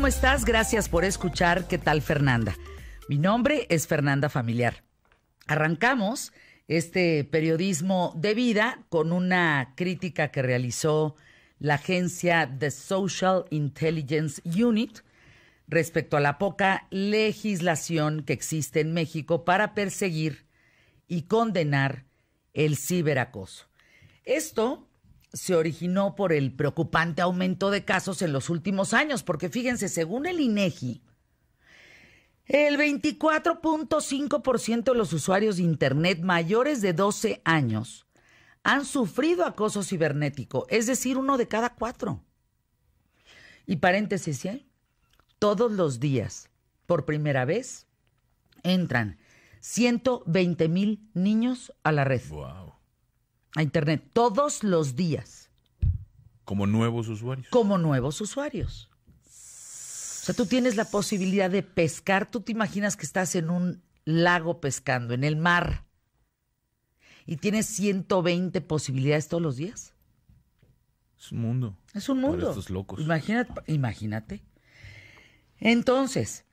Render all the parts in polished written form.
¿cómo estás? Gracias por escuchar. ¿Qué tal, Fernanda? Mi nombre es Fernanda Familiar. Arrancamos este periodismo de vida con una crítica que realizó la agencia The Social Intelligence Unit respecto a la poca legislación que existe en México para perseguir y condenar el ciberacoso. Esto se originó por el preocupante aumento de casos en los últimos años, porque fíjense, según el INEGI, el 24.5% de los usuarios de Internet mayores de 12 años han sufrido acoso cibernético, es decir, 1 de cada 4. Y paréntesis, ¿eh? Todos los días, por primera vez, entran 120,000 niños a la red. Wow. A Internet, todos los días. ¿Como nuevos usuarios? Como nuevos usuarios. O sea, tú tienes la posibilidad de pescar. Tú te imaginas que estás en un lago pescando, en el mar, y tienes 120 posibilidades todos los días. Es un mundo. Es un mundo. Para estos locos. Imagínate. Entonces,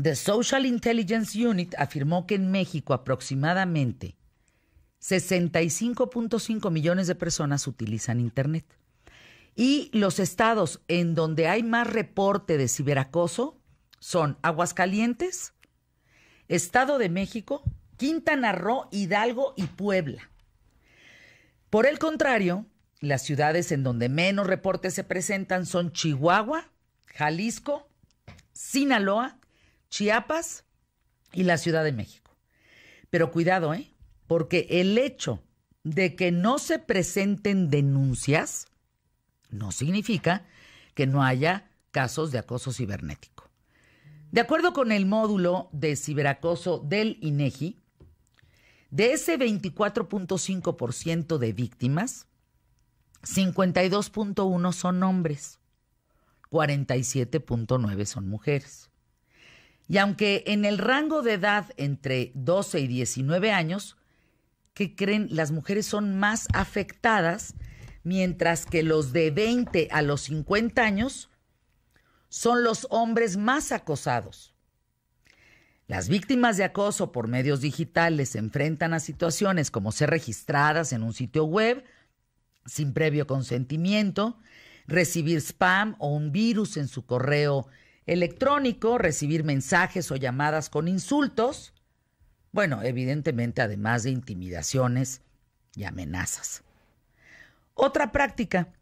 The Social Intelligence Unit afirmó que en México aproximadamente 65.5 millones de personas utilizan Internet. Y los estados en donde hay más reporte de ciberacoso son Aguascalientes, Estado de México, Quintana Roo, Hidalgo y Puebla. Por el contrario, las ciudades en donde menos reportes se presentan son Chihuahua, Jalisco, Sinaloa, Chiapas y la Ciudad de México. Pero cuidado, porque el hecho de que no se presenten denuncias no significa que no haya casos de acoso cibernético. De acuerdo con el módulo de ciberacoso del INEGI, de ese 24.5% de víctimas, 52.1 son hombres, 47.9 son mujeres. Y aunque en el rango de edad entre 12 y 19 años, ¿qué creen? Las mujeres son más afectadas, mientras que los de 20 a los 50 años son los hombres más acosados. Las víctimas de acoso por medios digitales se enfrentan a situaciones como ser registradas en un sitio web sin previo consentimiento, recibir spam o un virus en su correo electrónico, recibir mensajes o llamadas con insultos, bueno, evidentemente además de intimidaciones y amenazas. Otra práctica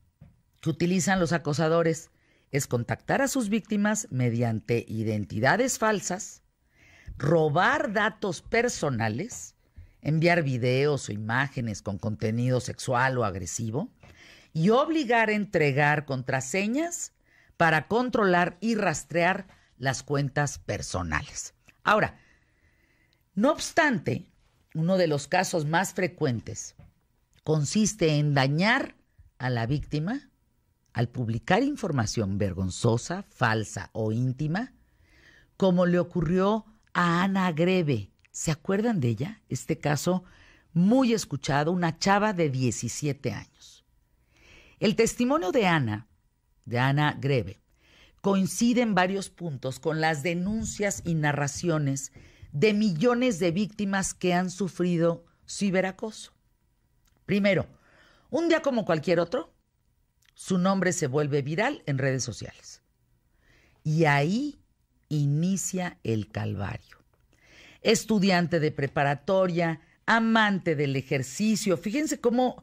que utilizan los acosadores es contactar a sus víctimas mediante identidades falsas, robar datos personales, enviar videos o imágenes con contenido sexual o agresivo y obligar a entregar contraseñas para controlar y rastrear las cuentas personales. Ahora, no obstante, uno de los casos más frecuentes consiste en dañar a la víctima al publicar información vergonzosa, falsa o íntima, como le ocurrió a Ana Greve. ¿Se acuerdan de ella? Este caso muy escuchado, una chava de 17 años. El testimonio de Ana Greve, coincide en varios puntos con las denuncias y narraciones de millones de víctimas que han sufrido ciberacoso. Primero, un día como cualquier otro, su nombre se vuelve viral en redes sociales. Y ahí inicia el calvario. Estudiante de preparatoria, amante del ejercicio. Fíjense cómo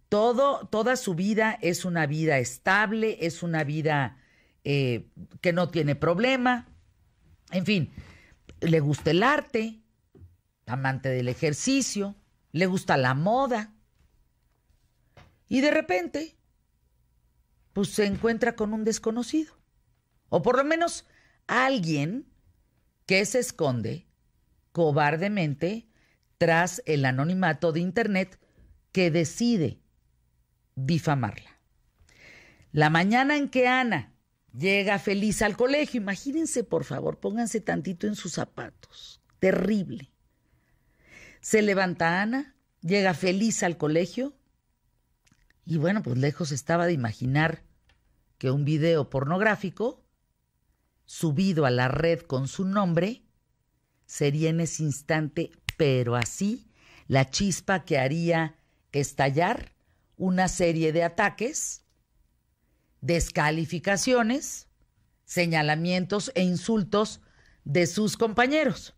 toda su vida es una vida estable, es una vida que no tiene problema. En fin, le gusta el arte, amante del ejercicio, le gusta la moda. Y de repente, pues se encuentra con un desconocido. O por lo menos alguien que se esconde cobardemente tras el anonimato de Internet que decide difamarla. La mañana en que Ana llega feliz al colegio, imagínense por favor, pónganse tantito en sus zapatos, terrible. Se levanta Ana, llega feliz al colegio y bueno, pues lejos estaba de imaginar que un video pornográfico subido a la red con su nombre, sería en ese instante, pero así, la chispa que haría estallar una serie de ataques, descalificaciones, señalamientos e insultos de sus compañeros.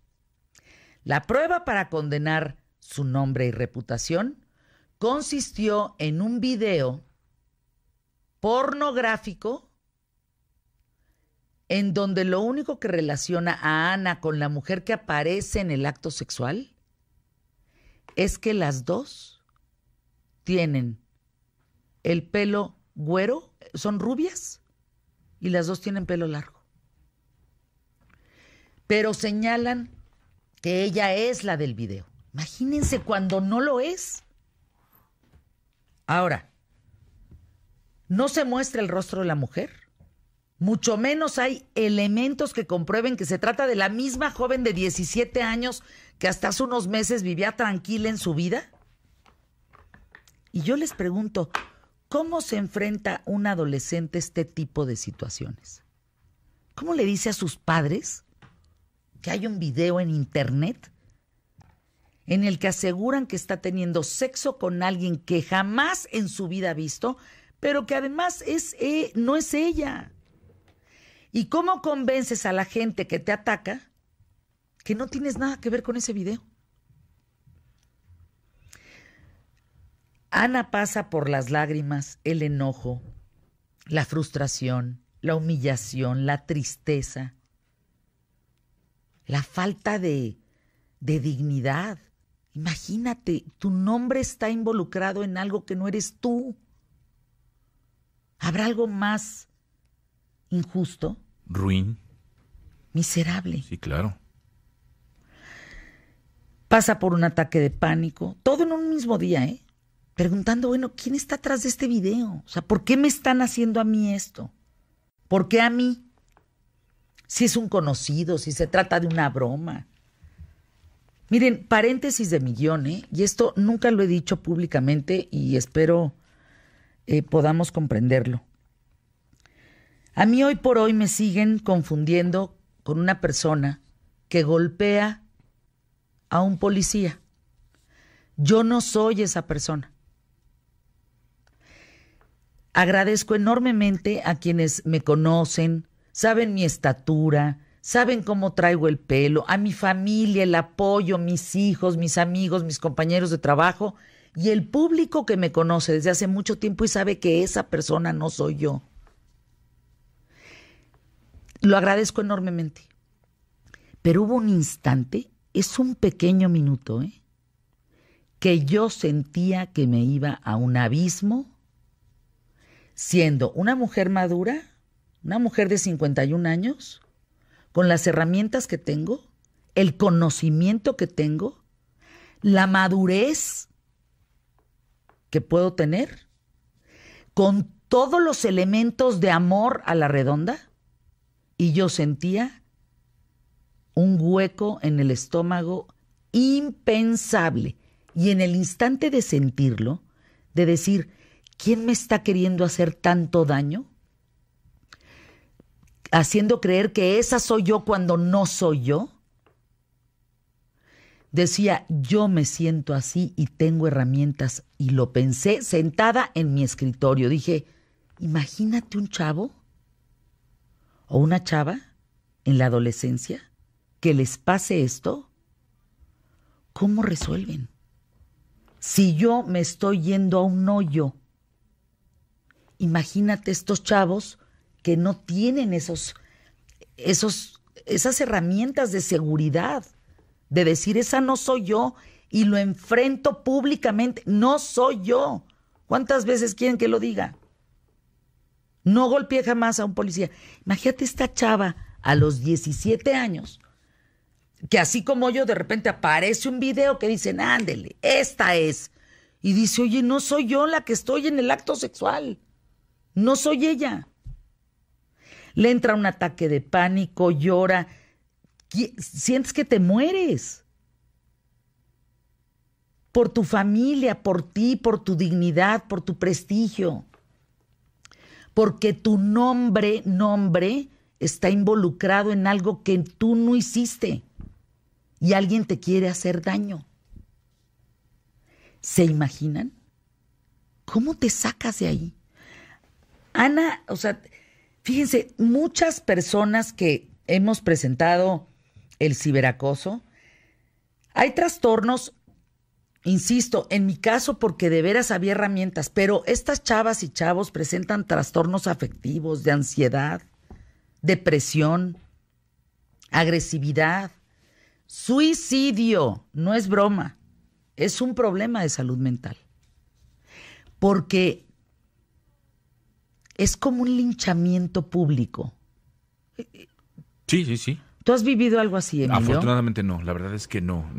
La prueba para condenar su nombre y reputación consistió en un video pornográfico en donde lo único que relaciona a Ana con la mujer que aparece en el acto sexual es que las dos tienen el pelo güero, son rubias, y las dos tienen pelo largo. Pero señalan que ella es la del video. Imagínense cuando no lo es. Ahora, no se muestra el rostro de la mujer, mucho menos hay elementos que comprueben que se trata de la misma joven de 17 años que hasta hace unos meses vivía tranquila en su vida. Y yo les pregunto, ¿cómo se enfrenta un adolescente a este tipo de situaciones? ¿Cómo le dice a sus padres que hay un video en internet en el que aseguran que está teniendo sexo con alguien que jamás en su vida ha visto, pero que además no es ella? ¿Y cómo convences a la gente que te ataca que no tienes nada que ver con ese video? Ana pasa por las lágrimas, el enojo, la frustración, la humillación, la tristeza, la falta de dignidad. Imagínate, tu nombre está involucrado en algo que no eres tú. ¿Habrá algo más injusto? Ruin. Miserable. Sí, claro. Pasa por un ataque de pánico, todo en un mismo día, preguntando, bueno, ¿quién está atrás de este video? O sea, ¿por qué me están haciendo a mí esto? ¿Por qué a mí? Si es un conocido, si se trata de una broma. Miren, paréntesis de mi guión, y esto nunca lo he dicho públicamente y espero podamos comprenderlo. A mí hoy por hoy me siguen confundiendo con una persona que golpea a un policía. Yo no soy esa persona. Agradezco enormemente a quienes me conocen, saben mi estatura, saben cómo traigo el pelo, a mi familia, el apoyo, mis hijos, mis amigos, mis compañeros de trabajo y el público que me conoce desde hace mucho tiempo y sabe que esa persona no soy yo. Lo agradezco enormemente. Pero hubo un instante, es un pequeño minuto, que yo sentía que me iba a un abismo, siendo una mujer madura, una mujer de 51 años, con las herramientas que tengo, el conocimiento que tengo, la madurez que puedo tener, con todos los elementos de amor a la redonda, y yo sentía un hueco en el estómago impensable. Y en el instante de sentirlo, de decir, ¿quién me está queriendo hacer tanto daño? Haciendo creer que esa soy yo cuando no soy yo. Decía, yo me siento así y tengo herramientas. Y lo pensé sentada en mi escritorio. Dije, imagínate un chavo o una chava en la adolescencia que les pase esto. ¿Cómo resuelven? Si yo me estoy yendo a un hoyo, imagínate estos chavos que no tienen esas herramientas de seguridad, de decir, esa no soy yo, y lo enfrento públicamente, no soy yo. ¿Cuántas veces quieren que lo diga? No golpeé jamás a un policía. Imagínate esta chava a los 17 años, que así como yo, de repente aparece un video que dicen, ándele, esta es. Y dice, oye, no soy yo la que estoy en el acto sexual. No soy ella. Le entra un ataque de pánico, llora. Sientes que te mueres. Por tu familia, por ti, por tu dignidad, por tu prestigio. Porque tu nombre está involucrado en algo que tú no hiciste y alguien te quiere hacer daño. ¿Se imaginan? ¿Cómo te sacas de ahí? Ana, o sea, fíjense, muchas personas que hemos presentado el ciberacoso, hay trastornos, insisto, en mi caso porque de veras había herramientas, pero estas chavas y chavos presentan trastornos afectivos, de ansiedad, depresión, agresividad, suicidio, no es broma, es un problema de salud mental. Porque es como un linchamiento público. Sí. ¿Tú has vivido algo así, Emilio? Afortunadamente no, la verdad es que no.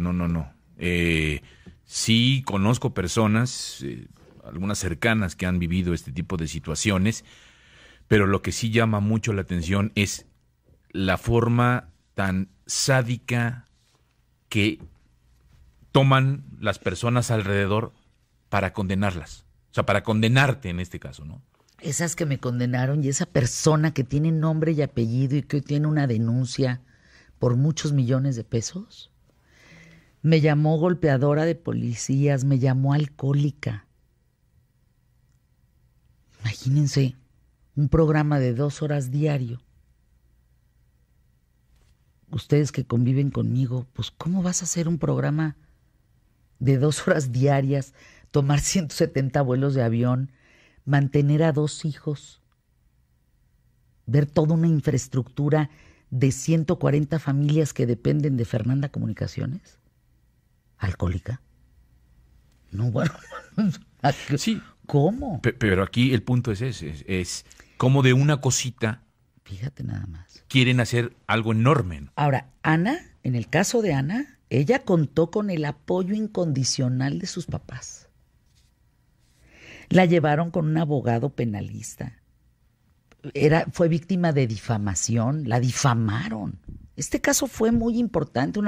Sí conozco personas, algunas cercanas que han vivido este tipo de situaciones, pero lo que sí llama mucho la atención es la forma tan sádica que toman las personas alrededor para condenarlas. O sea, para condenarte en este caso, ¿no? Esas que me condenaron y esa persona que tiene nombre y apellido y que hoy tiene una denuncia por muchos millones de pesos, me llamó golpeadora de policías, me llamó alcohólica. Imagínense, un programa de 2 horas diario. Ustedes que conviven conmigo, pues ¿cómo vas a hacer un programa de 2 horas diarias, tomar 170 vuelos de avión, mantener a 2 hijos, ver toda una infraestructura de 140 familias que dependen de Fernanda Comunicaciones? ¿Alcohólica? No, bueno. Sí. ¿Cómo? Pero aquí el punto es ese, es cómo de una cosita, fíjate nada más, quieren hacer algo enorme, ¿no? Ahora, Ana, en el caso de Ana, ella contó con el apoyo incondicional de sus papás. La llevaron con un abogado penalista. Fue víctima de difamación, la difamaron. Este caso fue muy importante,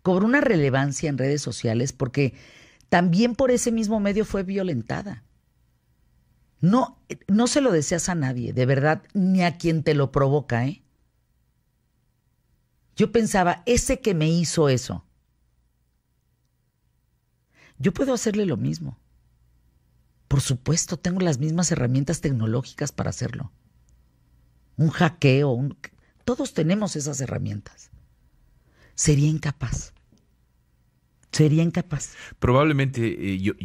cobró una relevancia en redes sociales porque también por ese mismo medio fue violentada. No se lo deseas a nadie, de verdad, ni a quien te lo provoca, ¿eh? Yo pensaba, ese que me hizo eso, yo puedo hacerle lo mismo. Por supuesto, tengo las mismas herramientas tecnológicas para hacerlo. Un hackeo, todos tenemos esas herramientas. Sería incapaz. Probablemente yo...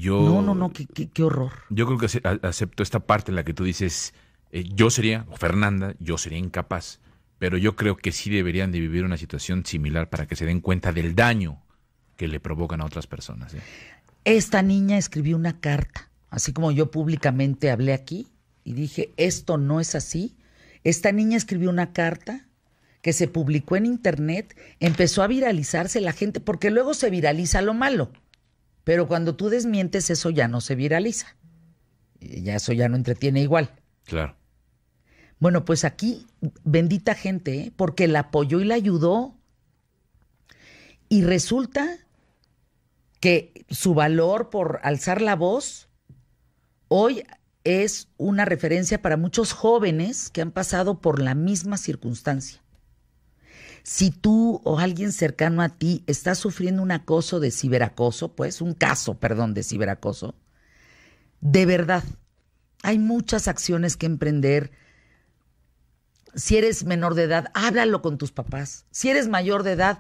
No, qué horror. Yo creo que acepto esta parte en la que tú dices, o Fernanda, yo sería incapaz, pero yo creo que sí deberían de vivir una situación similar para que se den cuenta del daño que le provocan a otras personas. Esta niña escribió una carta, así como yo públicamente hablé aquí y dije, esto no es así. Esta niña escribió una carta que se publicó en internet, empezó a viralizarse la gente, porque luego se viraliza lo malo, pero cuando tú desmientes eso ya no se viraliza, eso ya no entretiene igual. Claro. Bueno, pues aquí, bendita gente, porque la apoyó y la ayudó, y resulta que su valor por alzar la voz hoy es una referencia para muchos jóvenes que han pasado por la misma circunstancia. Si tú o alguien cercano a ti está sufriendo un acoso de ciberacoso, pues un caso, de ciberacoso, de verdad, hay muchas acciones que emprender. Si eres menor de edad, háblalo con tus papás. Si eres mayor de edad,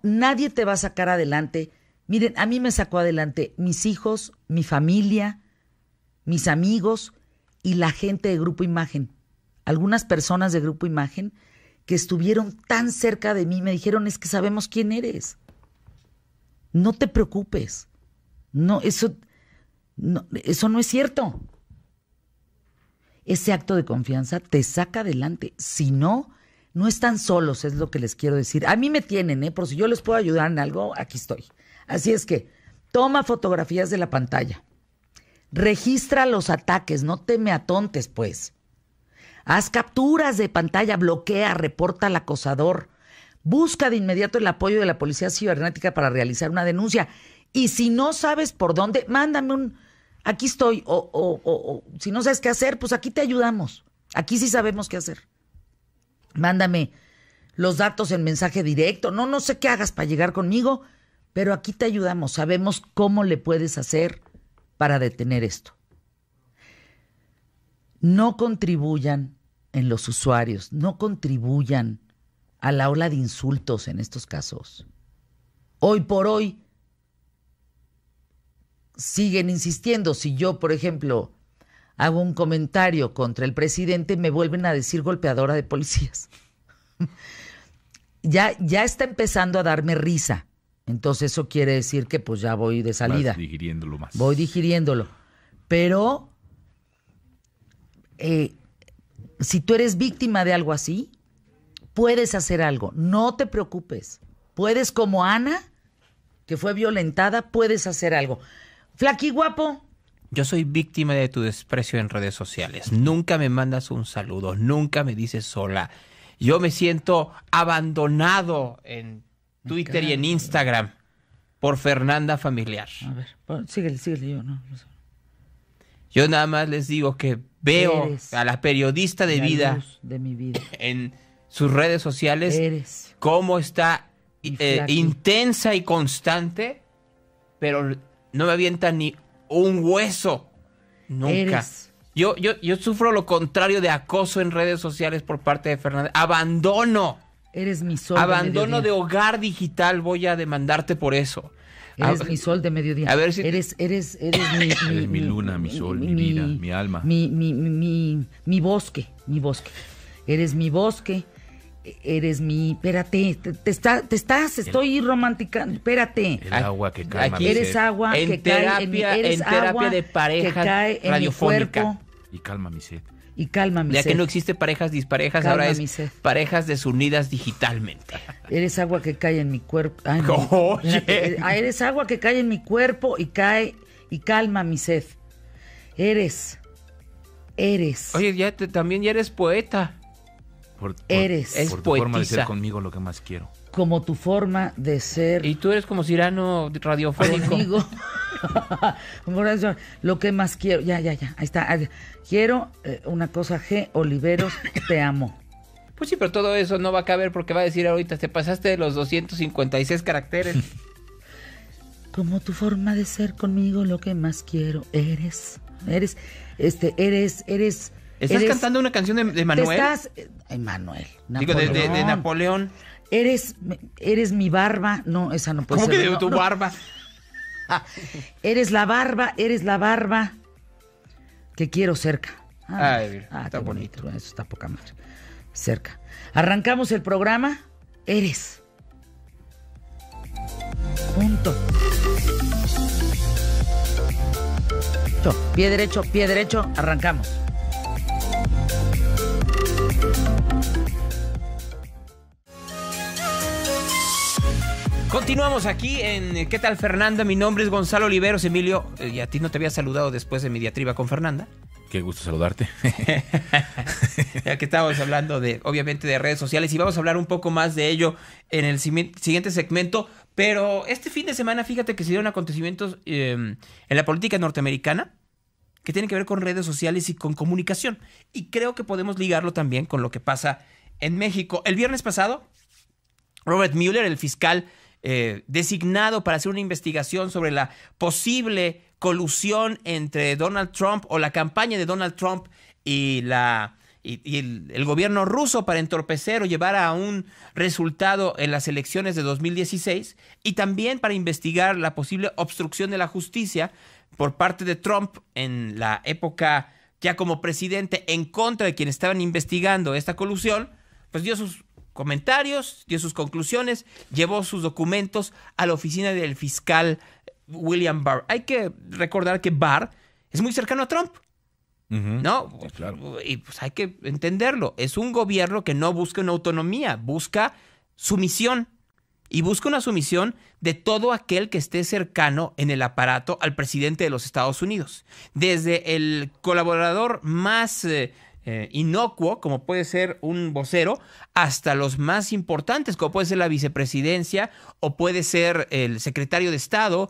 nadie te va a sacar adelante. Miren, a mí me sacó adelante mis hijos, mi familia, mis amigos y la gente de Grupo Imagen. Algunas personas de Grupo Imagen que estuvieron tan cerca de mí me dijeron, es que sabemos quién eres. No te preocupes. Eso no es cierto. Ese acto de confianza te saca adelante. Si no, no están solos, es lo que les quiero decir. A mí me tienen, por si yo les puedo ayudar en algo, aquí estoy. Así es que toma fotografías de la pantalla. Registra los ataques, no te me atontes, pues. Haz capturas de pantalla, bloquea, reporta al acosador. Busca de inmediato el apoyo de la Policía Cibernética para realizar una denuncia. Y si no sabes por dónde, mándame aquí estoy. O si no sabes qué hacer, pues aquí te ayudamos. Aquí sí sabemos qué hacer. Mándame los datos en mensaje directo. No sé qué hagas para llegar conmigo, pero aquí te ayudamos. Sabemos cómo le puedes hacer para detener esto. No contribuyan en los usuarios, no contribuyan a la ola de insultos en estos casos. Hoy por hoy siguen insistiendo. Si yo, por ejemplo, hago un comentario contra el presidente, me vuelven a decir golpeadora de policías. Ya está empezando a darme risa. Entonces eso quiere decir que pues ya voy de salida. Vas digiriéndolo más. Voy digiriéndolo. Pero si tú eres víctima de algo así, puedes hacer algo. No te preocupes. Puedes, como Ana, que fue violentada, puedes hacer algo. Flaqui guapo. Yo soy víctima de tu desprecio en redes sociales. Nunca me mandas un saludo, nunca me dices hola. Yo me siento abandonado en Twitter y en Instagram por Fernanda Familiar. A ver, síguele yo, ¿no? Yo nada más les digo que veo Eres a la periodista de la vida luz de mi vida. en sus redes sociales, Eres cómo está mi Flaqui. intensa y constante, pero no me avienta ni un hueso. Nunca. Eres. Yo sufro lo contrario de acoso en redes sociales por parte de Fernanda. Abandono. Eres mi sol Abandono de de mediodía. hogar digital. Voy a demandarte por eso. Eres mi sol de mediodía. A ver si- Eres Eres mi luna, mi sol, mi vida, mi alma. Mi bosque. Eres mi bosque. Eres mi... Espérate, estoy romántica. Espérate. El agua que calma Aquí mi Eres sed agua En que terapia- cae en mi, eres en terapia agua de pareja que cae en mi radiofónica. cuerpo y calma mi sed. y calma mi Ya sed. que no existe parejas disparejas, Calma ahora mi es sed. parejas desunidas digitalmente. Eres agua que cae en mi cuerpo. Ay, no. Oye. Espérate, eres agua que cae en mi cuerpo y cae y calma mi sed. Eres. Oye, también ya eres poeta. Eres. Es por tu forma de ser poetisa. conmigo lo que más quiero. Como tu forma de ser Y tú eres como Cirano radiofónico. conmigo. Por eso, lo que más quiero. Ya. Ahí está. Quiero una cosa G. Oliveros, te amo. Pues sí, pero todo eso no va a caber porque va a decir ahorita, te pasaste de los 256 caracteres. Como tu forma de ser conmigo, lo que más quiero. Eres. ¿Estás cantando una canción de Manuel? Manuel. Digo, de Napoleón. Eres mi barba. No, esa no puede ¿Cómo ser. que de no, tu no. barba? Eres la barba que quiero cerca. Ay, mira, está qué bonito. Eso está poca madre. Cerca. Arrancamos el programa. Eres. Punto. Pie derecho, arrancamos. Continuamos aquí en ¿Qué tal, Fernanda? Mi nombre es Gonzalo Oliveros. Emilio, y a ti no te había saludado después de mi diatriba con Fernanda. Qué gusto saludarte. Ya que estábamos hablando obviamente, de redes sociales y vamos a hablar un poco más de ello en el siguiente segmento. Pero este fin de semana, fíjate que se dieron acontecimientos en la política norteamericana que tienen que ver con redes sociales y con comunicación. Y creo que podemos ligarlo también con lo que pasa en México. El viernes pasado, Robert Mueller, el fiscal designado para hacer una investigación sobre la posible colusión entre Donald Trump o la campaña de Donald Trump y el gobierno ruso para entorpecer o llevar a un resultado en las elecciones de 2016 y también para investigar la posible obstrucción de la justicia por parte de Trump en la época ya como presidente en contra de quienes estaban investigando esta colusión, pues dio sus comentarios, dio sus conclusiones, llevó sus documentos a la oficina del fiscal William Barr. Hay que recordar que Barr es muy cercano a Trump, ¿no? Sí, claro. Y pues hay que entenderlo. Es un gobierno que no busca una autonomía, busca sumisión. Y busca una sumisión de todo aquel que esté cercano en el aparato al presidente de los Estados Unidos. Desde el colaborador más inocuo, como puede ser un vocero, hasta los más importantes, como puede ser la vicepresidencia, o puede ser el secretario de Estado,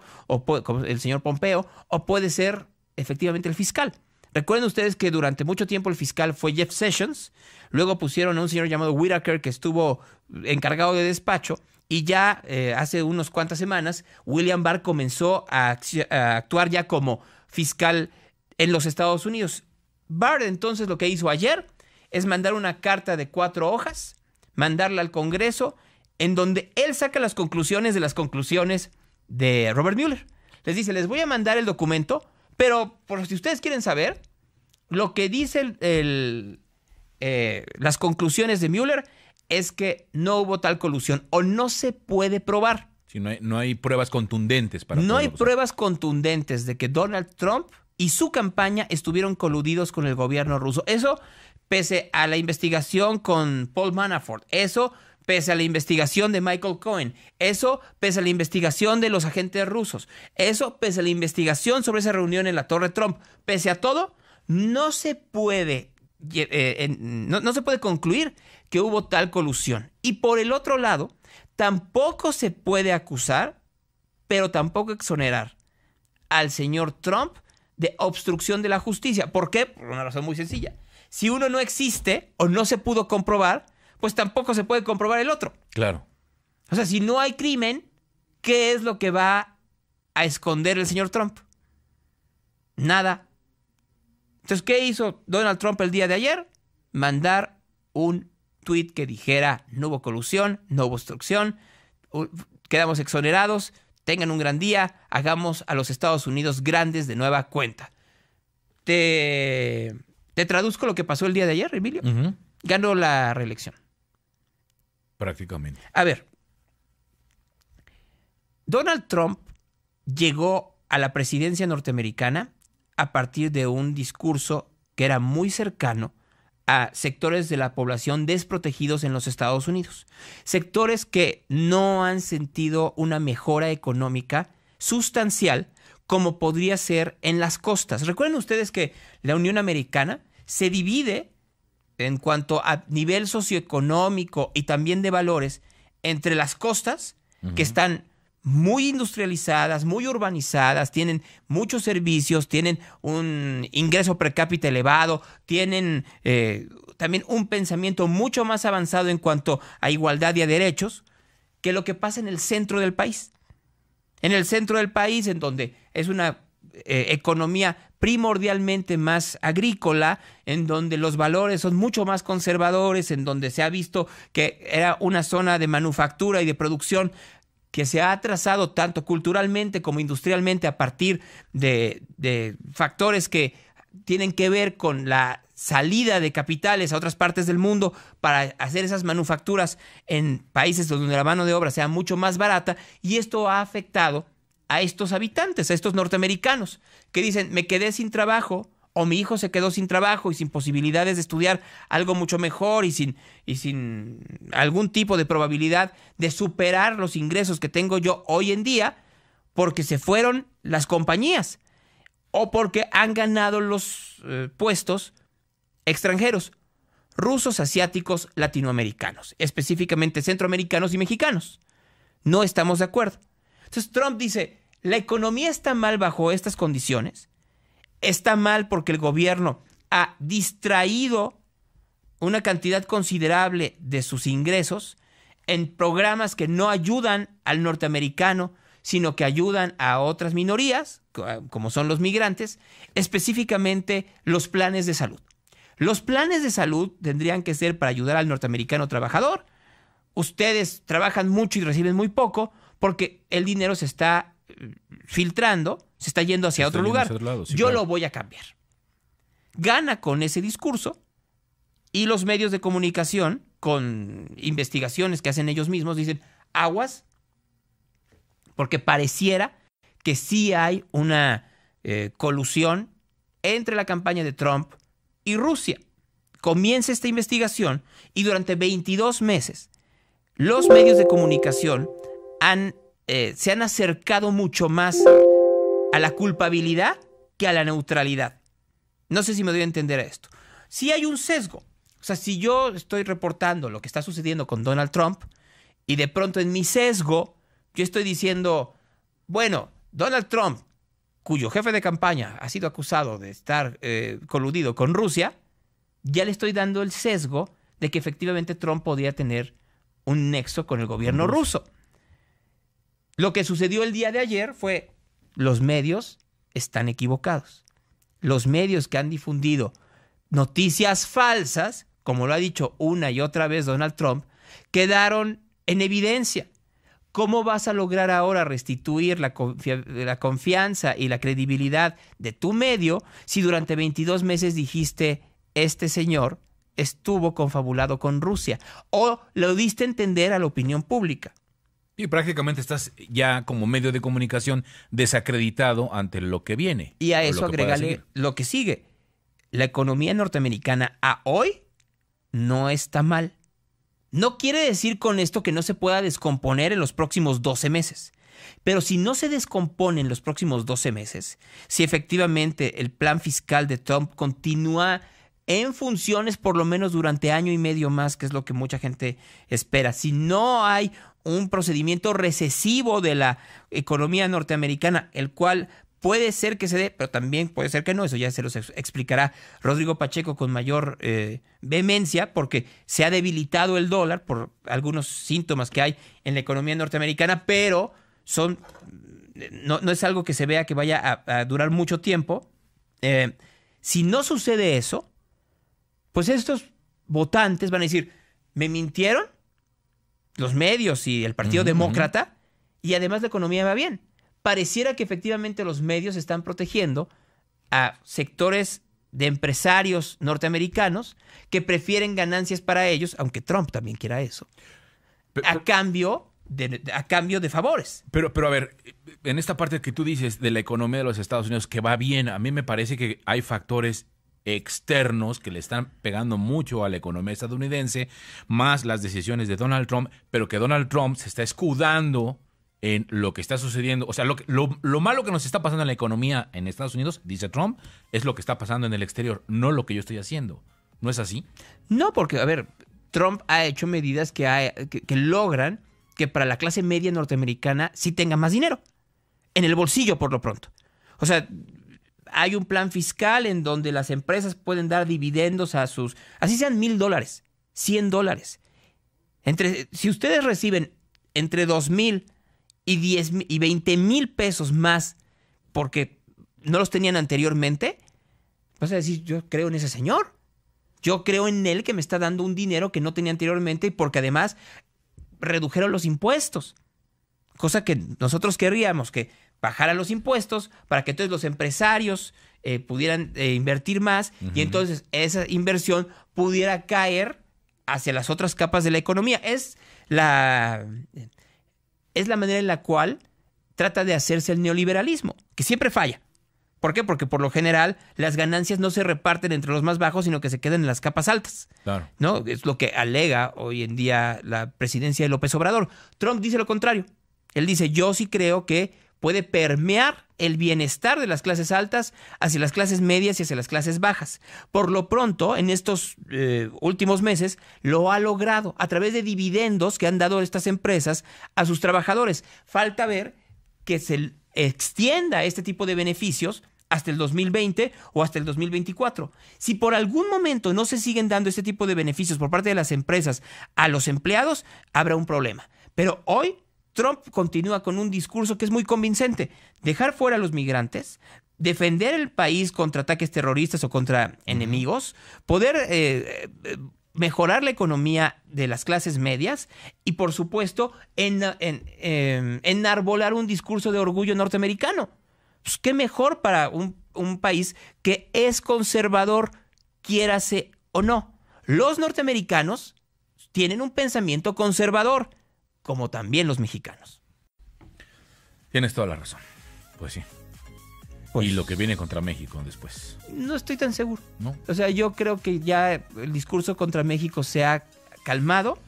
como el señor Pompeo, o puede ser efectivamente el fiscal. Recuerden ustedes que durante mucho tiempo el fiscal fue Jeff Sessions, luego pusieron a un señor llamado Whitaker que estuvo encargado de despacho, y ya hace unas cuantas semanas William Barr comenzó a actuar ya como fiscal en los Estados Unidos. Barr entonces lo que hizo ayer es mandar una carta de 4 hojas, mandarla al Congreso, en donde él saca las conclusiones de Robert Mueller. Les dice, les voy a mandar el documento, pero por si ustedes quieren saber, lo que dice las conclusiones de Mueller es que no hubo tal colusión o no se puede probar. Sí, no hay pruebas contundentes para No hay poderlo usar. pruebas contundentes de que Donald Trump y su campaña estuvieron coludidos con el gobierno ruso. Eso pese a la investigación con Paul Manafort. Eso pese a la investigación de Michael Cohen. Eso pese a la investigación de los agentes rusos. Eso pese a la investigación sobre esa reunión en la Torre Trump. Pese a todo, no se puede concluir que hubo tal colusión. Y por el otro lado, tampoco se puede acusar, pero tampoco exonerar al señor Trump de obstrucción de la justicia. ¿Por qué? Por una razón muy sencilla. Si uno no existe o no se pudo comprobar, pues tampoco se puede comprobar el otro. Claro. O sea, si no hay crimen, ¿qué es lo que va a esconder el señor Trump? Nada. Entonces, ¿qué hizo Donald Trump el día de ayer? Mandar un tuit que dijera, no hubo colusión, no hubo obstrucción, quedamos exonerados, tengan un gran día, hagamos a los Estados Unidos grandes de nueva cuenta. Te traduzco lo que pasó el día de ayer, Emilio. Uh-huh. Ganó la reelección. Prácticamente. A ver, Donald Trump llegó a la presidencia norteamericana a partir de un discurso que era muy cercano a sectores de la población desprotegidos en los Estados Unidos. Sectores que no han sentido una mejora económica sustancial como podría ser en las costas. Recuerden ustedes que la Unión Americana se divide en cuanto a nivel socioeconómico y también de valores entre las costas, que están muy industrializadas, muy urbanizadas, tienen muchos servicios, tienen un ingreso per cápita elevado, tienen también un pensamiento mucho más avanzado en cuanto a igualdad y a derechos, que lo que pasa en el centro del país. En el centro del país, en donde es una economía primordialmente más agrícola, en donde los valores son mucho más conservadores, en donde se ha visto que era una zona de manufactura y de producción que se ha atrasado tanto culturalmente como industrialmente a partir de factores que tienen que ver con la salida de capitales a otras partes del mundo para hacer esas manufacturas en países donde la mano de obra sea mucho más barata, y esto ha afectado a estos habitantes, a estos norteamericanos, que dicen, me quedé sin trabajo, o mi hijo se quedó sin trabajo y sin posibilidades de estudiar algo mucho mejor y sin algún tipo de probabilidad de superar los ingresos que tengo yo hoy en día, porque se fueron las compañías o porque han ganado los puestos extranjeros, rusos, asiáticos, latinoamericanos, específicamente centroamericanos y mexicanos. No estamos de acuerdo. Entonces Trump dice, la economía está mal bajo estas condiciones. Está mal porque el gobierno ha distraído una cantidad considerable de sus ingresos en programas que no ayudan al norteamericano, sino que ayudan a otras minorías, como son los migrantes, específicamente los planes de salud. Los planes de salud tendrían que ser para ayudar al norteamericano trabajador. Ustedes trabajan mucho y reciben muy poco porque el dinero se está filtrando, se está yendo hacia otro lugar. Sí, Yo claro. lo voy a cambiar. Gana con ese discurso, y los medios de comunicación, con investigaciones que hacen ellos mismos, dicen, aguas, porque pareciera que sí hay una colusión entre la campaña de Trump y Rusia. Comienza esta investigación y durante 22 meses los medios de comunicación se han acercado mucho más a la culpabilidad que a la neutralidad. No sé si me doy a entender esto. Si hay un sesgo, o sea, si yo estoy reportando lo que está sucediendo con Donald Trump y de pronto en mi sesgo yo estoy diciendo, bueno, Donald Trump cuyo jefe de campaña ha sido acusado de estar coludido con Rusia, ya le estoy dando el sesgo de que efectivamente Trump podría tener un nexo con el gobierno ruso. Lo que sucedió el día de ayer fue: los medios están equivocados. Los medios que han difundido noticias falsas, como lo ha dicho una y otra vez Donald Trump, quedaron en evidencia. ¿Cómo vas a lograr ahora restituir la confianza y la credibilidad de tu medio si durante 22 meses dijiste: este señor estuvo confabulado con Rusia? O lo diste a entender a la opinión pública. Y prácticamente estás ya como medio de comunicación desacreditado ante lo que viene. Y a eso agrégale lo que sigue. La economía norteamericana a hoy no está mal. No quiere decir con esto que no se pueda descomponer en los próximos 12 meses. Pero si no se descompone en los próximos 12 meses, si efectivamente el plan fiscal de Trump continúa en funciones por lo menos durante año y medio más, que es lo que mucha gente espera, si no hay un procedimiento recesivo de la economía norteamericana, el cual puede ser que se dé, pero también puede ser que no. Eso ya se los explicará Rodrigo Pacheco con mayor vehemencia, porque se ha debilitado el dólar por algunos síntomas que hay en la economía norteamericana, pero no es algo que se vea que vaya a durar mucho tiempo. Si no sucede eso, pues estos votantes van a decir: me mintieron los medios y el Partido Demócrata, y además la economía va bien. Pareciera que efectivamente los medios están protegiendo a sectores de empresarios norteamericanos que prefieren ganancias para ellos, aunque Trump también quiera eso, a cambio de favores. Pero a ver, en esta parte que tú dices de la economía de los Estados Unidos que va bien, a mí me parece que hay factores externos que le están pegando mucho a la economía estadounidense, más las decisiones de Donald Trump, pero que Donald Trump se está escudando en lo que está sucediendo. O sea, lo malo que nos está pasando en la economía en Estados Unidos, dice Trump, es lo que está pasando en el exterior, no lo que yo estoy haciendo. ¿No es así? No, porque, a ver, Trump ha hecho medidas que logran que para la clase media norteamericana sí tenga más dinero en el bolsillo por lo pronto. O sea, hay un plan fiscal en donde las empresas pueden dar dividendos a sus, así sean $1,000, $100. Si ustedes reciben entre 2,000 y 20,000 pesos más porque no los tenían anteriormente, vas a decir: yo creo en ese señor. Yo creo en él, que me está dando un dinero que no tenía anteriormente, y porque además redujeron los impuestos. Cosa que nosotros querríamos, que bajaran los impuestos para que entonces los empresarios pudieran invertir más, y entonces esa inversión pudiera caer hacia las otras capas de la economía. Es la manera en la cual trata de hacerse el neoliberalismo, que siempre falla. ¿Por qué? Porque por lo general las ganancias no se reparten entre los más bajos, sino que se quedan en las capas altas. Claro. ¿No? Es lo que alega hoy en día la presidencia de López Obrador. Trump dice lo contrario. Él dice: yo sí creo que puede permear el bienestar de las clases altas hacia las clases medias y hacia las clases bajas. Por lo pronto, en estos últimos meses, lo ha logrado a través de dividendos que han dado estas empresas a sus trabajadores. Falta ver que se extienda este tipo de beneficios hasta el 2020 o hasta el 2024. Si por algún momento no se siguen dando este tipo de beneficios por parte de las empresas a los empleados, habrá un problema. Pero hoy Trump continúa con un discurso que es muy convincente: dejar fuera a los migrantes, defender el país contra ataques terroristas o contra enemigos, poder mejorar la economía de las clases medias y, por supuesto, enarbolar un discurso de orgullo norteamericano. Pues, ¿qué mejor para un país que es conservador, quiérase o no? Los norteamericanos tienen un pensamiento conservador, como también los mexicanos. Tienes toda la razón. Pues sí. Pues, y lo que viene contra México después. No estoy tan seguro. ¿No? O sea, yo creo que ya el discurso contra México se ha calmado,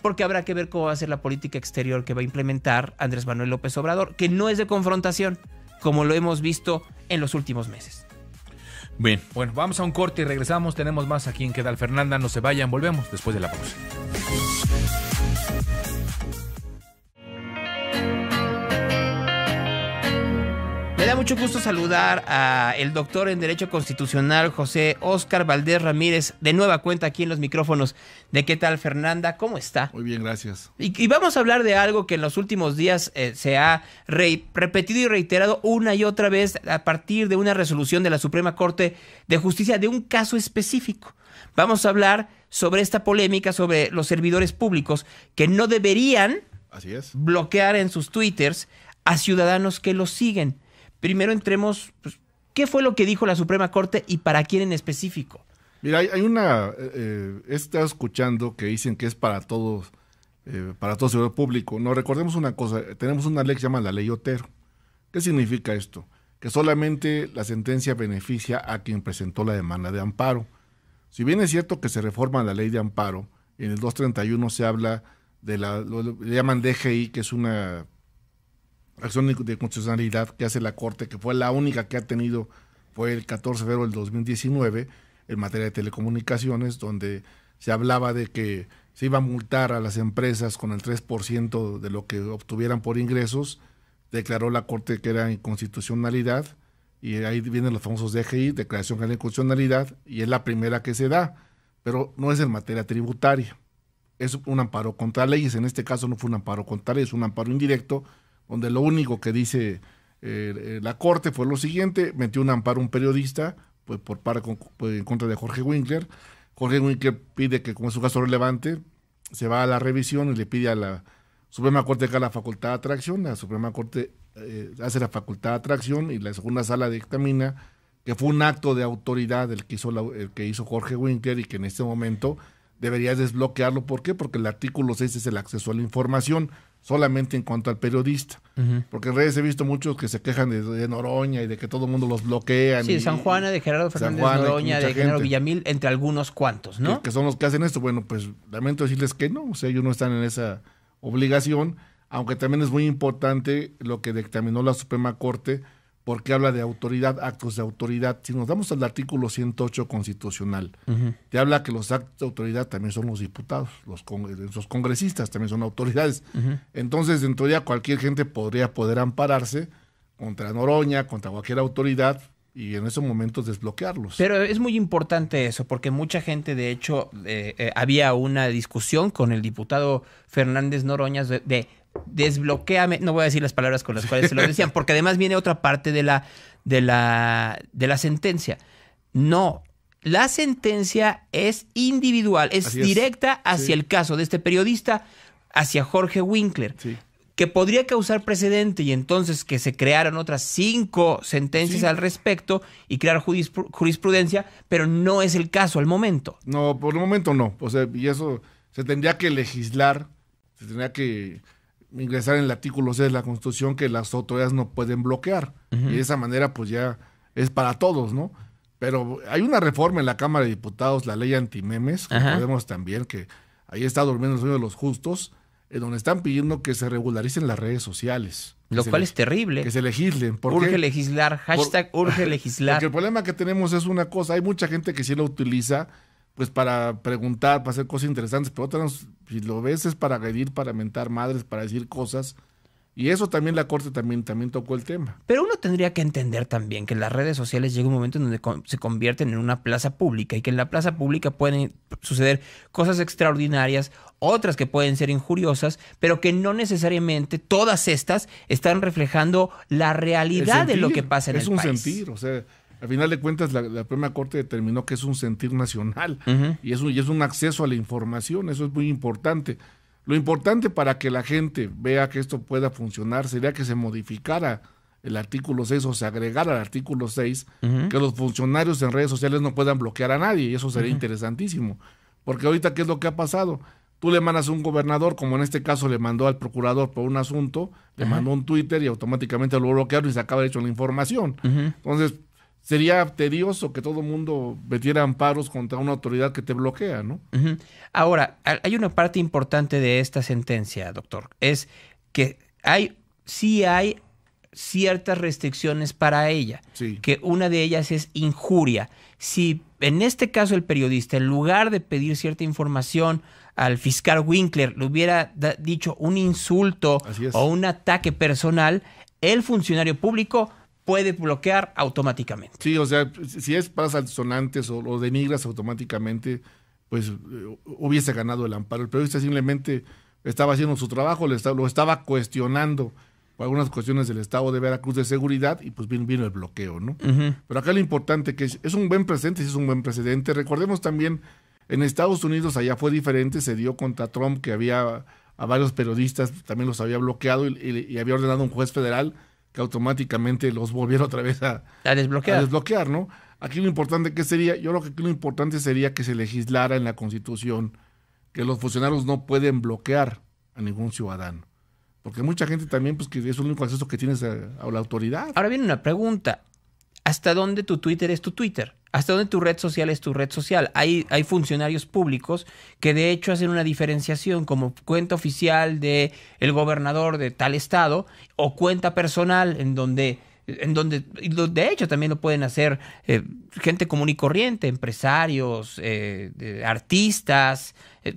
porque habrá que ver cómo va a ser la política exterior que va a implementar Andrés Manuel López Obrador, que no es de confrontación, como lo hemos visto en los últimos meses. Bien, bueno, vamos a un corte y regresamos. Tenemos más aquí en ¿Qué tal, Fernanda? No se vayan, volvemos después de la pausa. mucho gusto saludar a el doctor en Derecho Constitucional José Óscar Valdés Ramírez, de nueva cuenta aquí en los micrófonos de ¿Qué tal, Fernanda? ¿Cómo está? Muy bien, gracias. Y vamos a hablar de algo que en los últimos días se ha repetido y reiterado una y otra vez a partir de una resolución de la Suprema Corte de Justicia de un caso específico. Vamos a hablar sobre esta polémica sobre los servidores públicos que no deberían Así es. bloquear en sus twitters a ciudadanos que los siguen. Primero entremos, pues, ¿qué fue lo que dijo la Suprema Corte y para quién en específico? Mira, hay una, he estado escuchando que dicen que es para todo servidor público. No, recordemos una cosa, tenemos una ley que se llama la Ley Otero. ¿Qué significa esto? Que solamente la sentencia beneficia a quien presentó la demanda de amparo. Si bien es cierto que se reforma la ley de amparo, en el 231 se habla de le llaman DGI, que es una acción de constitucionalidad que hace la Corte, que fue la única que ha tenido, fue el 14 de febrero del 2019, en materia de telecomunicaciones, donde se hablaba de que se iba a multar a las empresas con el 3% de lo que obtuvieran por ingresos. Declaró la Corte que era inconstitucionalidad, y ahí vienen los famosos DGI, Declaración General de Inconstitucionalidad, y es la primera que se da, pero no es en materia tributaria. Es un amparo contra leyes. En este caso no fue un amparo contra leyes, es un amparo indirecto, donde lo único que dice la Corte fue lo siguiente: metió un amparo un periodista pues en contra de Jorge Winkler. Jorge Winkler pide que, como es un caso relevante, se va a la revisión y le pide a la Suprema Corte que haga la facultad de atracción. La Suprema Corte hace la facultad de atracción y la segunda sala dictamina que fue un acto de autoridad el que hizo Jorge Winkler y que en este momento debería desbloquearlo. ¿Por qué? Porque el artículo 6 es el acceso a la información, solamente en cuanto al periodista. Porque en redes he visto muchos que se quejan de Noroña y de que todo el mundo los bloquea. Sí, de San Juana, de Gerardo Fernández Noroña, de Genaro Villamil, entre algunos cuantos, ¿no? Que son los que hacen esto. Bueno, pues lamento decirles que no, o sea, ellos no están en esa obligación, aunque también es muy importante lo que dictaminó la Suprema Corte, porque habla de autoridad, actos de autoridad. Si nos vamos al artículo 108 constitucional, te habla que los actos de autoridad también son los diputados, los congresistas también son autoridades. Entonces, en teoría, cualquier gente podría poder ampararse contra Noroña, contra cualquier autoridad, y en esos momentos desbloquearlos. Pero es muy importante eso, porque mucha gente, de hecho, había una discusión con el diputado Fernández Noroña de desbloquéame, no voy a decir las palabras con las cuales se lo decían, porque además viene otra parte de la sentencia. No, la sentencia es individual, es directa hacia el caso de este periodista, hacia Jorge Winkler, que podría causar precedente y entonces que se crearan otras 5 sentencias al respecto y crear jurisprudencia, pero no es el caso al momento. No, por el momento no. O sea, y eso se tendría que legislar, se tendría que ingresar en el artículo 6 de la Constitución que las autoridades no pueden bloquear. Y de esa manera pues ya es para todos, ¿no? Pero hay una reforma en la Cámara de Diputados, la ley antimemes, que podemos también, que ahí está durmiendo el sueño de los justos, en donde están pidiendo que se regularicen las redes sociales. Lo cual es terrible. Que se legislen. Urge legislar, hashtag urge legislar. Porque el problema que tenemos es una cosa, hay mucha gente que sí lo utiliza pues para preguntar, para hacer cosas interesantes, pero otras, si lo ves, es para agredir, para mentar madres, para decir cosas. Y eso también la Corte también tocó el tema. Pero uno tendría que entender también que las redes sociales llega un momento en donde se convierten en una plaza pública y que en la plaza pública pueden suceder cosas extraordinarias, otras que pueden ser injuriosas, pero que no necesariamente todas estas están reflejando la realidad de lo que pasa en el país. Es un sentir, o sea, al final de cuentas la Suprema Corte determinó que es un sentir nacional y es un acceso a la información, eso es muy importante. Lo importante para que la gente vea que esto pueda funcionar sería que se modificara el artículo 6 o se agregara al artículo 6 que los funcionarios en redes sociales no puedan bloquear a nadie, y eso sería interesantísimo. Porque ahorita, ¿qué es lo que ha pasado? Tú le mandas a un gobernador, como en este caso le mandó al procurador por un asunto, le mandó un Twitter y automáticamente lo bloquearon y se acaba de hecho la información. Entonces, sería tedioso que todo el mundo metiera amparos contra una autoridad que te bloquea, ¿no? Ahora, hay una parte importante de esta sentencia, doctor, es que sí hay ciertas restricciones para ella, que una de ellas es injuria. Si en este caso el periodista, en lugar de pedir cierta información al fiscal Winkler, le hubiera dicho un insulto o un ataque personal, el funcionario público puede bloquear automáticamente. Sí, o sea, si es palabras altisonantes o denigras automáticamente, pues hubiese ganado el amparo. El periodista simplemente estaba haciendo su trabajo, lo estaba cuestionando por algunas cuestiones del Estado de Veracruz de seguridad y pues vino el bloqueo, ¿no? Pero acá lo importante que es un buen precedente, sí es un buen precedente. Recordemos también, en Estados Unidos allá fue diferente, se dio contra Trump, que había a varios periodistas, también los había bloqueado y había ordenado un juez federal que automáticamente los volviera otra vez a desbloquear, ¿no? Aquí lo importante que sería, yo creo que aquí lo importante sería que se legislara en la Constitución que los funcionarios no pueden bloquear a ningún ciudadano. Porque mucha gente también, pues que es el único acceso que tienes a la autoridad. Ahora viene una pregunta. ¿Hasta dónde tu Twitter es tu Twitter? ¿Hasta dónde tu red social es tu red social? Hay funcionarios públicos que de hecho hacen una diferenciación como cuenta oficial de el gobernador de tal estado o cuenta personal en donde de hecho también lo pueden hacer gente común y corriente, empresarios, artistas,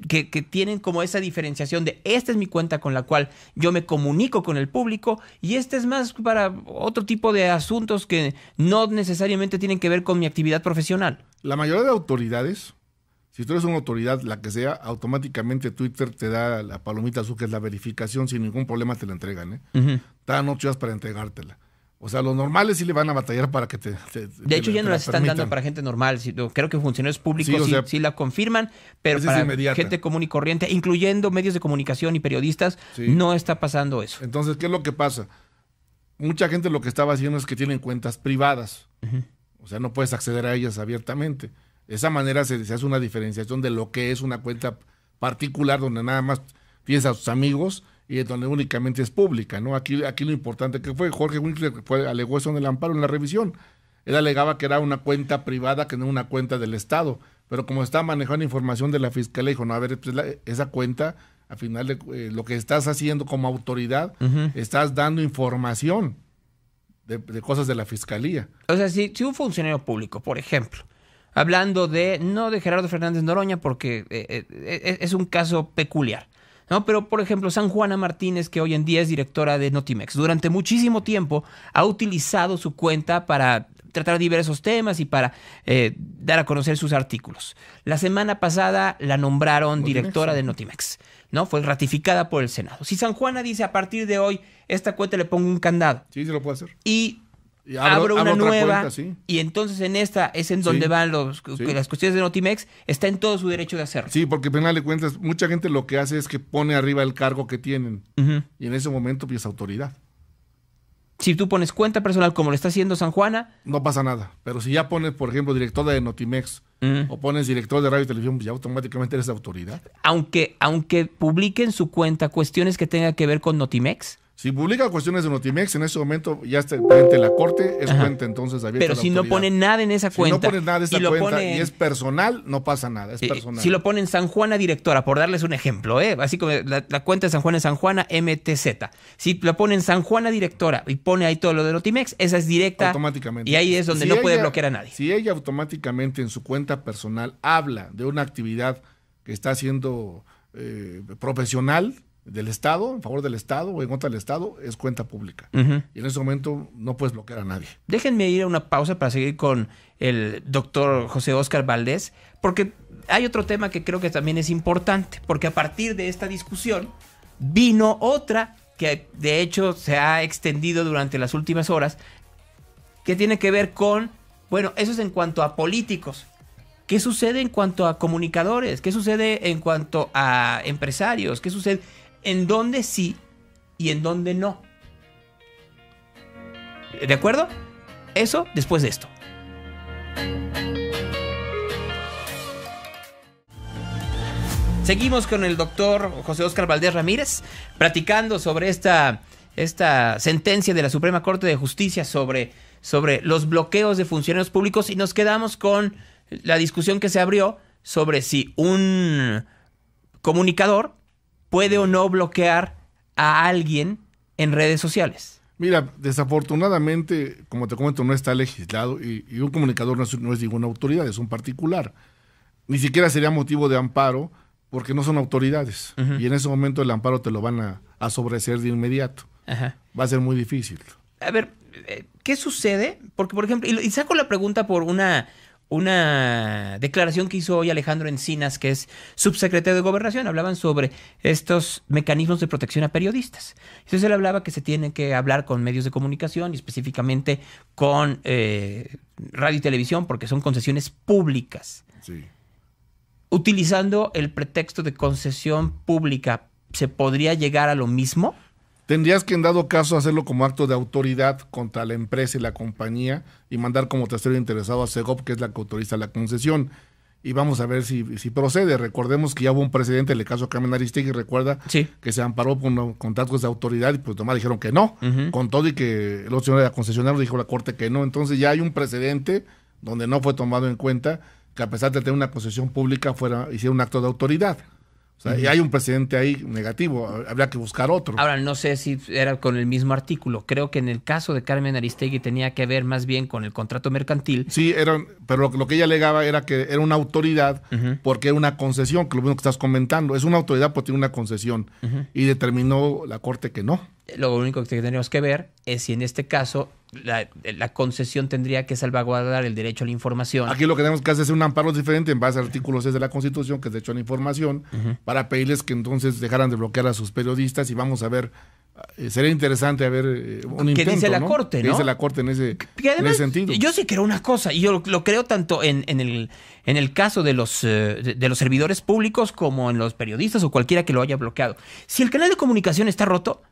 que tienen como esa diferenciación de esta es mi cuenta con la cual yo me comunico con el público y esta es más para otro tipo de asuntos que no necesariamente tienen que ver con mi actividad profesional. La mayoría de autoridades, si tú eres una autoridad, la que sea, automáticamente Twitter te da la palomita azul, que es la verificación, sin ningún problema te la entregan, Te dan 8 horas para entregártela. O sea, los normales sí le van a batallar para que de hecho, ya no las están dando para gente normal. Creo que funcionarios públicos sí la confirman, pero para gente común y corriente, incluyendo medios de comunicación y periodistas, no está pasando eso. Entonces, ¿qué es lo que pasa? Mucha gente lo que estaba haciendo es que tienen cuentas privadas. O sea, no puedes acceder a ellas abiertamente. De esa manera se hace una diferenciación de lo que es una cuenta particular donde nada más tienes a tus amigos y donde únicamente es pública, ¿no? Aquí lo importante que fue, Jorge Winkler alegó eso en el amparo, en la revisión. Él alegaba que era una cuenta privada, que no una cuenta del Estado, pero como está manejando información de la Fiscalía, dijo, no, a ver, pues esa cuenta, al final lo que estás haciendo como autoridad, estás dando información de cosas de la Fiscalía. O sea, si un funcionario público, por ejemplo, hablando no de Gerardo Fernández Noroña, porque es un caso peculiar, ¿no? Pero, por ejemplo, San Juana Martínez, que hoy en día es directora de Notimex, durante muchísimo tiempo ha utilizado su cuenta para tratar diversos temas y para dar a conocer sus artículos. La semana pasada la nombraron directora de Notimex, ¿no? Fue ratificada por el Senado. Si San Juana dice, a partir de hoy, esta cuenta le pongo un candado. Sí, se lo puede hacer. Y abro una nueva cuenta, sí. Y entonces en esta es en donde van las cuestiones de Notimex, está en todo su derecho de hacerlo. Sí, porque al final de cuentas mucha gente lo que hace es que pone arriba el cargo que tienen y en ese momento pues autoridad. Si tú pones cuenta personal como lo está haciendo San Juana, no pasa nada, pero si ya pones, por ejemplo, directora de Notimex o pones director de radio y televisión, pues ya automáticamente eres autoridad. Aunque publiquen su cuenta cuestiones que tengan que ver con Notimex. Si publica cuestiones de Notimex, en ese momento ya está frente a la corte, es cuenta entonces abierta. Pero si no ponen nada en esa cuenta. Si no ponen nada de esa cuenta y es personal, no pasa nada, es personal. Si lo ponen San Juana directora, por darles un ejemplo, así como la cuenta de San Juana es San Juana MTZ. Si lo ponen San Juana directora y pone ahí todo lo de Notimex, esa es directa. Automáticamente. Y ahí es donde no puede bloquear a nadie. Si ella automáticamente en su cuenta personal habla de una actividad que está haciendo profesional, del Estado, en favor del Estado o en contra del Estado, es cuenta pública. Y en ese momento no puedes bloquear a nadie. Déjenme ir a una pausa para seguir con el doctor José Óscar Valdés, porque hay otro tema que creo que también es importante, porque a partir de esta discusión vino otra que de hecho se ha extendido durante las últimas horas, que tiene que ver con, bueno, eso es en cuanto a políticos. ¿Qué sucede en cuanto a comunicadores? ¿Qué sucede en cuanto a empresarios? ¿Qué sucede en dónde sí y en dónde no? ¿De acuerdo? Eso después de esto. Seguimos con el doctor José Óscar Valdés Ramírez, platicando sobre esta sentencia de la Suprema Corte de Justicia sobre los bloqueos de funcionarios públicos, y nos quedamos con la discusión que se abrió sobre si un comunicador puede o no bloquear a alguien en redes sociales. Mira, desafortunadamente, como te comento, no está legislado y un comunicador no es ninguna autoridad, es un particular. Ni siquiera sería motivo de amparo porque no son autoridades. Y en ese momento el amparo te lo van a sobreseer de inmediato. Va a ser muy difícil. A ver, ¿qué sucede? Porque, por ejemplo, y saco la pregunta por una declaración que hizo hoy Alejandro Encinas, que es subsecretario de Gobernación. Hablaban sobre estos mecanismos de protección a periodistas. Entonces él hablaba que se tiene que hablar con medios de comunicación y específicamente con radio y televisión porque son concesiones públicas. Sí. Utilizando el pretexto de concesión pública, ¿se podría llegar a lo mismo? Tendrías que, en dado caso, hacerlo como acto de autoridad contra la empresa y la compañía y mandar como tercero interesado a Segov, que es la que autoriza la concesión. Y vamos a ver si procede. Recordemos que ya hubo un precedente en el caso de Carmen Aristegui, recuerda, Sí. que se amparó por contratos de autoridad y pues nomás dijeron que no, con todo y que el otro señor era concesionario, dijo la Corte que no. Entonces ya hay un precedente donde no fue tomado en cuenta que a pesar de tener una concesión pública hiciera un acto de autoridad. O sea, y hay un precedente ahí negativo, habría que buscar otro. Ahora, no sé si era con el mismo artículo. Creo que en el caso de Carmen Aristegui tenía que ver más bien con el contrato mercantil. Sí, pero lo que ella alegaba era que era una autoridad porque era una concesión, que lo mismo que estás comentando. Es una autoridad porque tiene una concesión. Y determinó la Corte que no. Lo único que tenemos que ver es si en este caso la concesión tendría que salvaguardar el derecho a la información. Aquí lo que tenemos que hacer es un amparo diferente en base al artículo 6 de la Constitución, que es derecho a la información, para pedirles que entonces dejaran de bloquear a sus periodistas y vamos a ver, sería interesante ver un intento. ¿Qué dice la Corte, ¿Qué no? dice la Corte en ese sentido? Yo sí creo una cosa, y yo lo creo tanto en el caso de los servidores públicos como en los periodistas o cualquiera que lo haya bloqueado. Si el canal de comunicación está roto,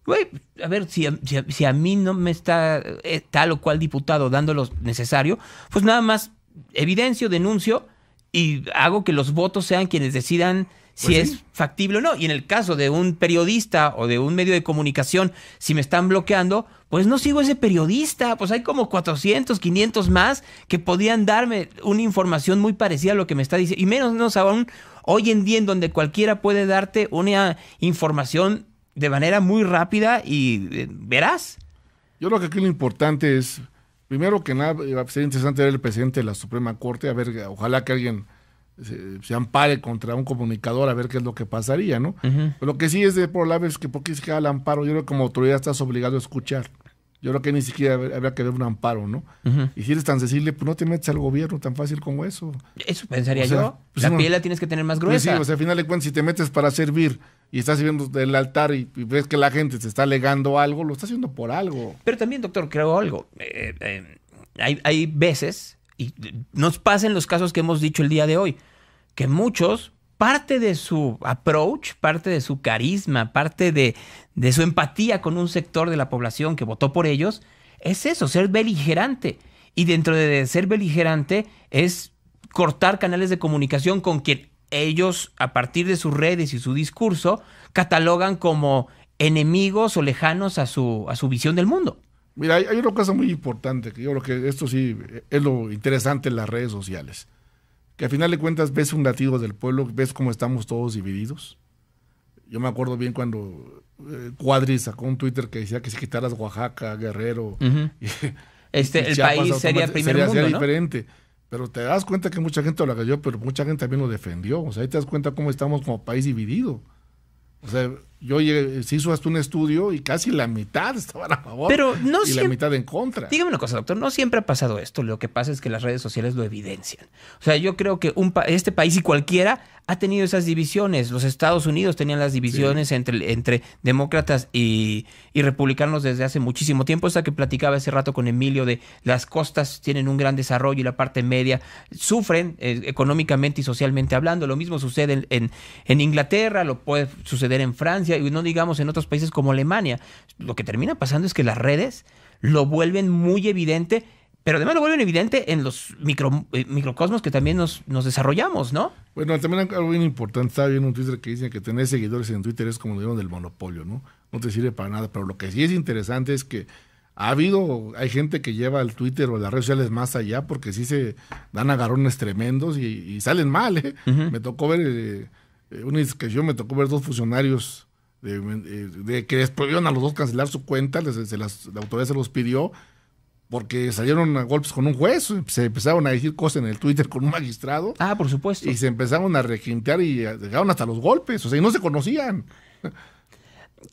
güey, a ver, si a mí no me está tal o cual diputado dando lo necesario, pues nada más evidencio, denuncio y hago que los votos sean quienes decidan si Pues sí. es factible o no. Y en el caso de un periodista o de un medio de comunicación, si me están bloqueando, pues no sigo ese periodista. Pues hay como 400, 500 más que podían darme una información muy parecida a lo que me está diciendo. Y menos aún hoy en día en donde cualquiera puede darte una información de manera muy rápida y verás. Yo creo que aquí lo importante es, primero que nada, sería interesante ver el presidente de la Suprema Corte, a ver, ojalá que alguien se ampare contra un comunicador, a ver qué es lo que pasaría, ¿no? Pero lo que sí es de por la vez que por qué se queda el amparo, yo creo que como autoridad estás obligado a escuchar. Yo creo que ni siquiera habría que ver un amparo, ¿no? Y si eres tan sensible, pues no te metes al gobierno tan fácil como eso. Eso pensaría O sea, yo. pues La no. piel la tienes que tener más Pues sí, gruesa. o sea, al final de cuentas, si te metes para servir y estás sirviendo del altar y ves que la gente te está alegando algo, lo estás haciendo por algo. Pero también, doctor, creo algo. Hay veces, y nos pasa en los casos que hemos dicho el día de hoy, que muchos, parte de su approach, parte de su carisma, parte de su empatía con un sector de la población que votó por ellos, es eso, ser beligerante. Y dentro de ser beligerante es cortar canales de comunicación con quien ellos, a partir de sus redes y su discurso, catalogan como enemigos o lejanos a su visión del mundo. Mira, hay una cosa muy importante, que yo creo que esto sí es lo interesante en las redes sociales. Que al final de cuentas ves un latido del pueblo, ves cómo estamos todos divididos. Yo me acuerdo bien cuando Cuadri sacó un Twitter que decía que si quitaras Oaxaca, Guerrero, y El Chiapas, país sería primer mundo, sería ¿no? diferente. Pero te das cuenta que mucha gente lo agradó, pero mucha gente también lo defendió. O sea, ahí te das cuenta cómo estamos como país dividido. O sea, se hizo hasta un estudio y casi la mitad estaban a favor Pero no y la siempre- mitad en contra. Dígame una cosa, doctor, no siempre ha pasado esto. Lo que pasa es que las redes sociales lo evidencian. O sea, yo creo que este país y cualquiera ha tenido esas divisiones. Los Estados Unidos tenían las divisiones entre demócratas y republicanos desde hace muchísimo tiempo. Esa que platicaba hace rato con Emilio de las costas tienen un gran desarrollo y la parte media sufren económicamente y socialmente hablando. Lo mismo sucede en Inglaterra, lo puede suceder en Francia y no digamos en otros países como Alemania. Lo que termina pasando es que las redes lo vuelven muy evidente, pero además lo vuelven evidente en los microcosmos que también nos desarrollamos, ¿no? Bueno, también algo bien importante, estaba viendo un Twitter que dicen que tener seguidores en Twitter es como lo dieron del monopolio, ¿no? No te sirve para nada, pero lo que sí es interesante es que hay gente que lleva el Twitter o las redes sociales más allá porque sí se dan agarrones tremendos y salen mal, ¿eh? Me tocó ver una discusión, me tocó ver dos funcionarios de que les prohibieron a los dos cancelar su cuenta, la autoridad se los pidió porque salieron a golpes con un juez, se empezaron a decir cosas en el Twitter con un magistrado Ah, por supuesto. y se empezaron a requintear y llegaron hasta los golpes, o sea, y no se conocían.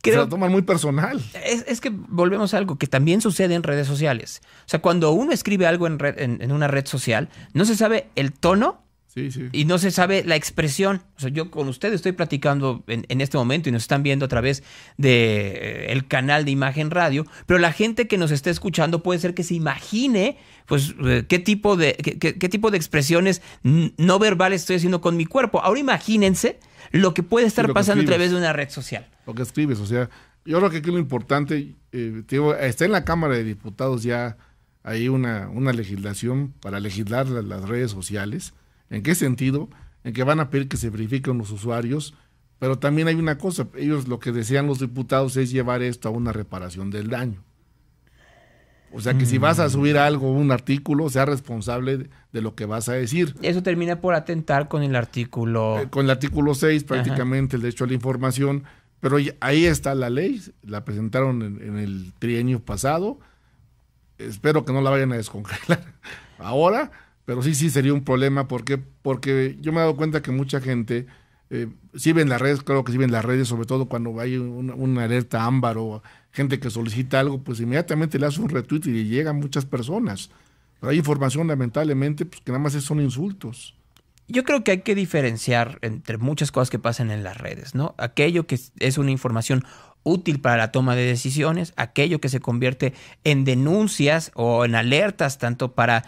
Se lo toman muy personal. Es que volvemos a algo que también sucede en redes sociales. O sea, cuando uno escribe algo en una red social, no se sabe el tono. Sí, sí. Y no se sabe la expresión. O sea, yo con ustedes estoy platicando en este momento y nos están viendo a través de el canal de Imagen Radio, pero la gente que nos esté escuchando puede ser que se imagine pues qué tipo de expresiones no verbales estoy haciendo con mi cuerpo. Ahora imagínense lo que puede estar pasando a través de una red social. Lo que escribes, o sea, yo creo que aquí lo importante, te digo, está en la Cámara de Diputados ya hay una legislación para legislar las redes sociales. ¿En qué sentido? En que van a pedir que se verifiquen los usuarios, pero también hay una cosa, ellos lo que desean los diputados es llevar esto a una reparación del daño. O sea que si vas a subir algo, un artículo, sea responsable de lo que vas a decir. Eso termina por atentar con el artículo... Con el artículo 6 prácticamente, el derecho a la información, pero ahí está la ley, la presentaron en el trienio pasado, espero que no la vayan a descongelar ahora. Pero sí sería un problema porque yo me he dado cuenta que mucha gente sí ven las redes, creo que sí ven las redes, sobre todo cuando hay una alerta ámbar o gente que solicita algo, pues inmediatamente le hace un retweet y le llegan muchas personas. Pero hay información lamentablemente pues que nada más son insultos. Yo creo que hay que diferenciar entre muchas cosas que pasan en las redes, ¿no? Aquello que es una información útil para la toma de decisiones, aquello que se convierte en denuncias o en alertas tanto para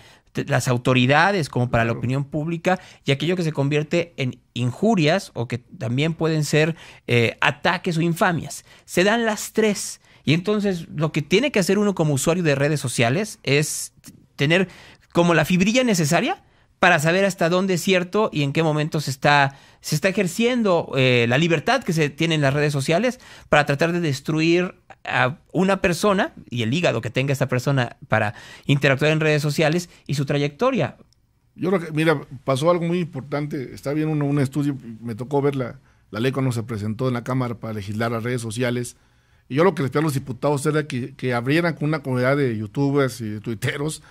las autoridades como para la opinión pública, y aquello que se convierte en injurias o que también pueden ser ataques o infamias. Se dan las tres. Y entonces lo que tiene que hacer uno como usuario de redes sociales es tener como la fibrilla necesaria para saber hasta dónde es cierto y en qué momento se está ejerciendo la libertad que se tiene en las redes sociales para tratar de destruir a una persona y el hígado que tenga esta persona para interactuar en redes sociales y su trayectoria. Yo creo que, mira, pasó algo muy importante. Está bien un estudio, me tocó ver la ley cuando se presentó en la Cámara para legislar las redes sociales. Y yo lo que les pedía a los diputados era que abrieran con una comunidad de youtubers y de tuiteros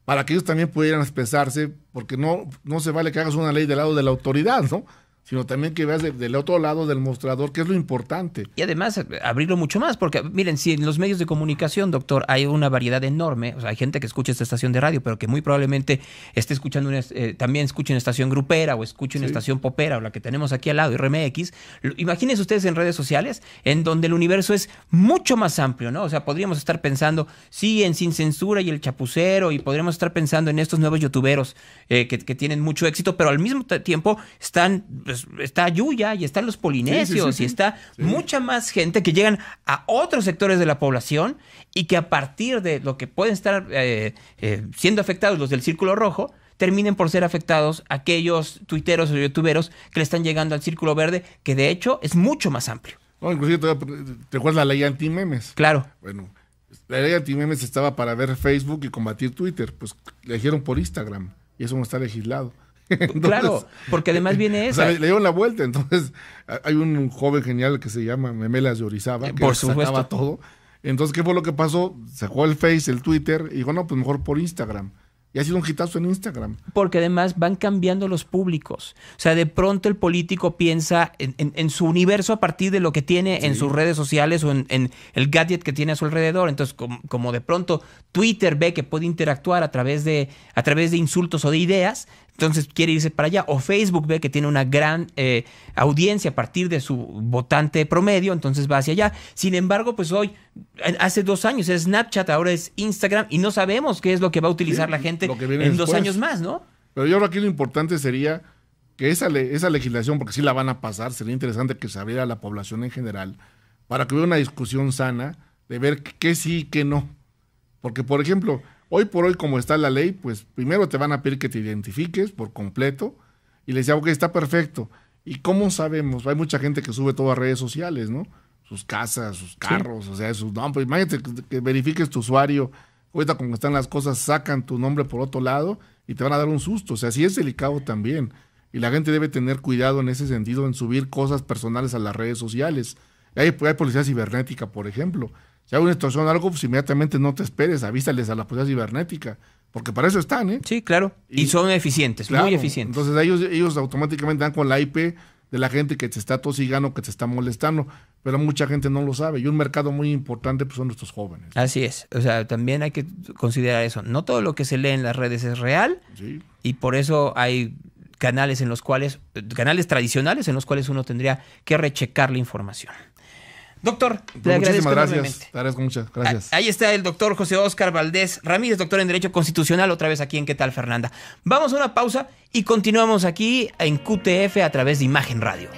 para que ellos también pudieran expresarse, porque no se vale que hagas una ley del lado de la autoridad, ¿no? Sino también que veas del otro lado del mostrador, que es lo importante. Y además abrirlo mucho más, porque miren, si en los medios de comunicación, doctor, hay una variedad enorme, o sea, hay gente que escucha esta estación de radio, pero que muy probablemente esté escuchando también escuche una estación grupera o escuche una estación popera o la que tenemos aquí al lado, RMX. Imagínense ustedes en redes sociales, en donde el universo es mucho más amplio, ¿no? O sea, podríamos estar pensando, sí, en Sin Censura y El Chapucero, y podríamos estar pensando en estos nuevos youtuberos que tienen mucho éxito, pero al mismo tiempo está Yuya y están los polinesios y está mucha más gente que llegan a otros sectores de la población y que a partir de lo que pueden estar siendo afectados los del Círculo Rojo, terminen por ser afectados aquellos tuiteros o youtuberos que le están llegando al Círculo Verde, que de hecho es mucho más amplio. No, inclusive te acuerdas la ley anti-memes. Claro. Bueno, la ley anti-memes estaba para ver Facebook y combatir Twitter, pues le dijeron por Instagram y eso no está legislado. Entonces, claro, porque además viene esa. O sea, le dieron la vuelta. Entonces, hay un joven genial que se llama Memelas de Orizaba, que por supuesto sacaba todo. Entonces, ¿qué fue lo que pasó? Sacó el Face, el Twitter, y dijo, no, pues mejor por Instagram. Y ha sido un hitazo en Instagram. Porque además van cambiando los públicos. O sea, de pronto el político piensa en su universo a partir de lo que tiene en sus redes sociales o en el gadget que tiene a su alrededor. Entonces, como de pronto Twitter ve que puede interactuar a través de insultos o de ideas, entonces quiere irse para allá. O Facebook ve que tiene una gran audiencia a partir de su votante promedio, entonces va hacia allá. Sin embargo, pues hoy, hace 2 años es Snapchat, ahora es Instagram, y no sabemos qué es lo que va a utilizar la gente en 2 años más, ¿no? Pero yo creo que lo importante sería que esa legislación, porque sí la van a pasar, sería interesante que se abriera a la población en general, para que hubiera una discusión sana de ver qué sí y qué no. Porque, por ejemplo, hoy por hoy, como está la ley, pues primero te van a pedir que te identifiques por completo y les decía, ok, está perfecto. ¿Y cómo sabemos? Hay mucha gente que sube todo a redes sociales, ¿no? Sus casas, sus carros, o sea, sus nombres. Imagínate que verifiques tu usuario. Ahorita como están las cosas, sacan tu nombre por otro lado y te van a dar un susto. O sea, sí es delicado también. Y la gente debe tener cuidado en ese sentido en subir cosas personales a las redes sociales. Hay policía cibernética, por ejemplo. Si hay una situación o algo, pues inmediatamente no te esperes, avísales a la policía cibernética, porque para eso están, ¿eh? Sí, claro. Y son eficientes, claro, muy eficientes. Entonces ellos automáticamente dan con la IP, de la gente que te está tosigando, que te está molestando, pero mucha gente no lo sabe. Y un mercado muy importante pues son nuestros jóvenes. Así es, o sea, también hay que considerar eso. No todo lo que se lee en las redes es real, Sí. y por eso hay canales tradicionales en los cuales uno tendría que rechecar la información. Doctor, le agradezco Muchísimas enormemente. gracias. Te agradezco muchas gracias. Ahí está el doctor José Óscar Valdés Ramírez, doctor en Derecho Constitucional, otra vez aquí en ¿Qué tal, Fernanda? Vamos a una pausa y continuamos aquí en QTF a través de Imagen Radio.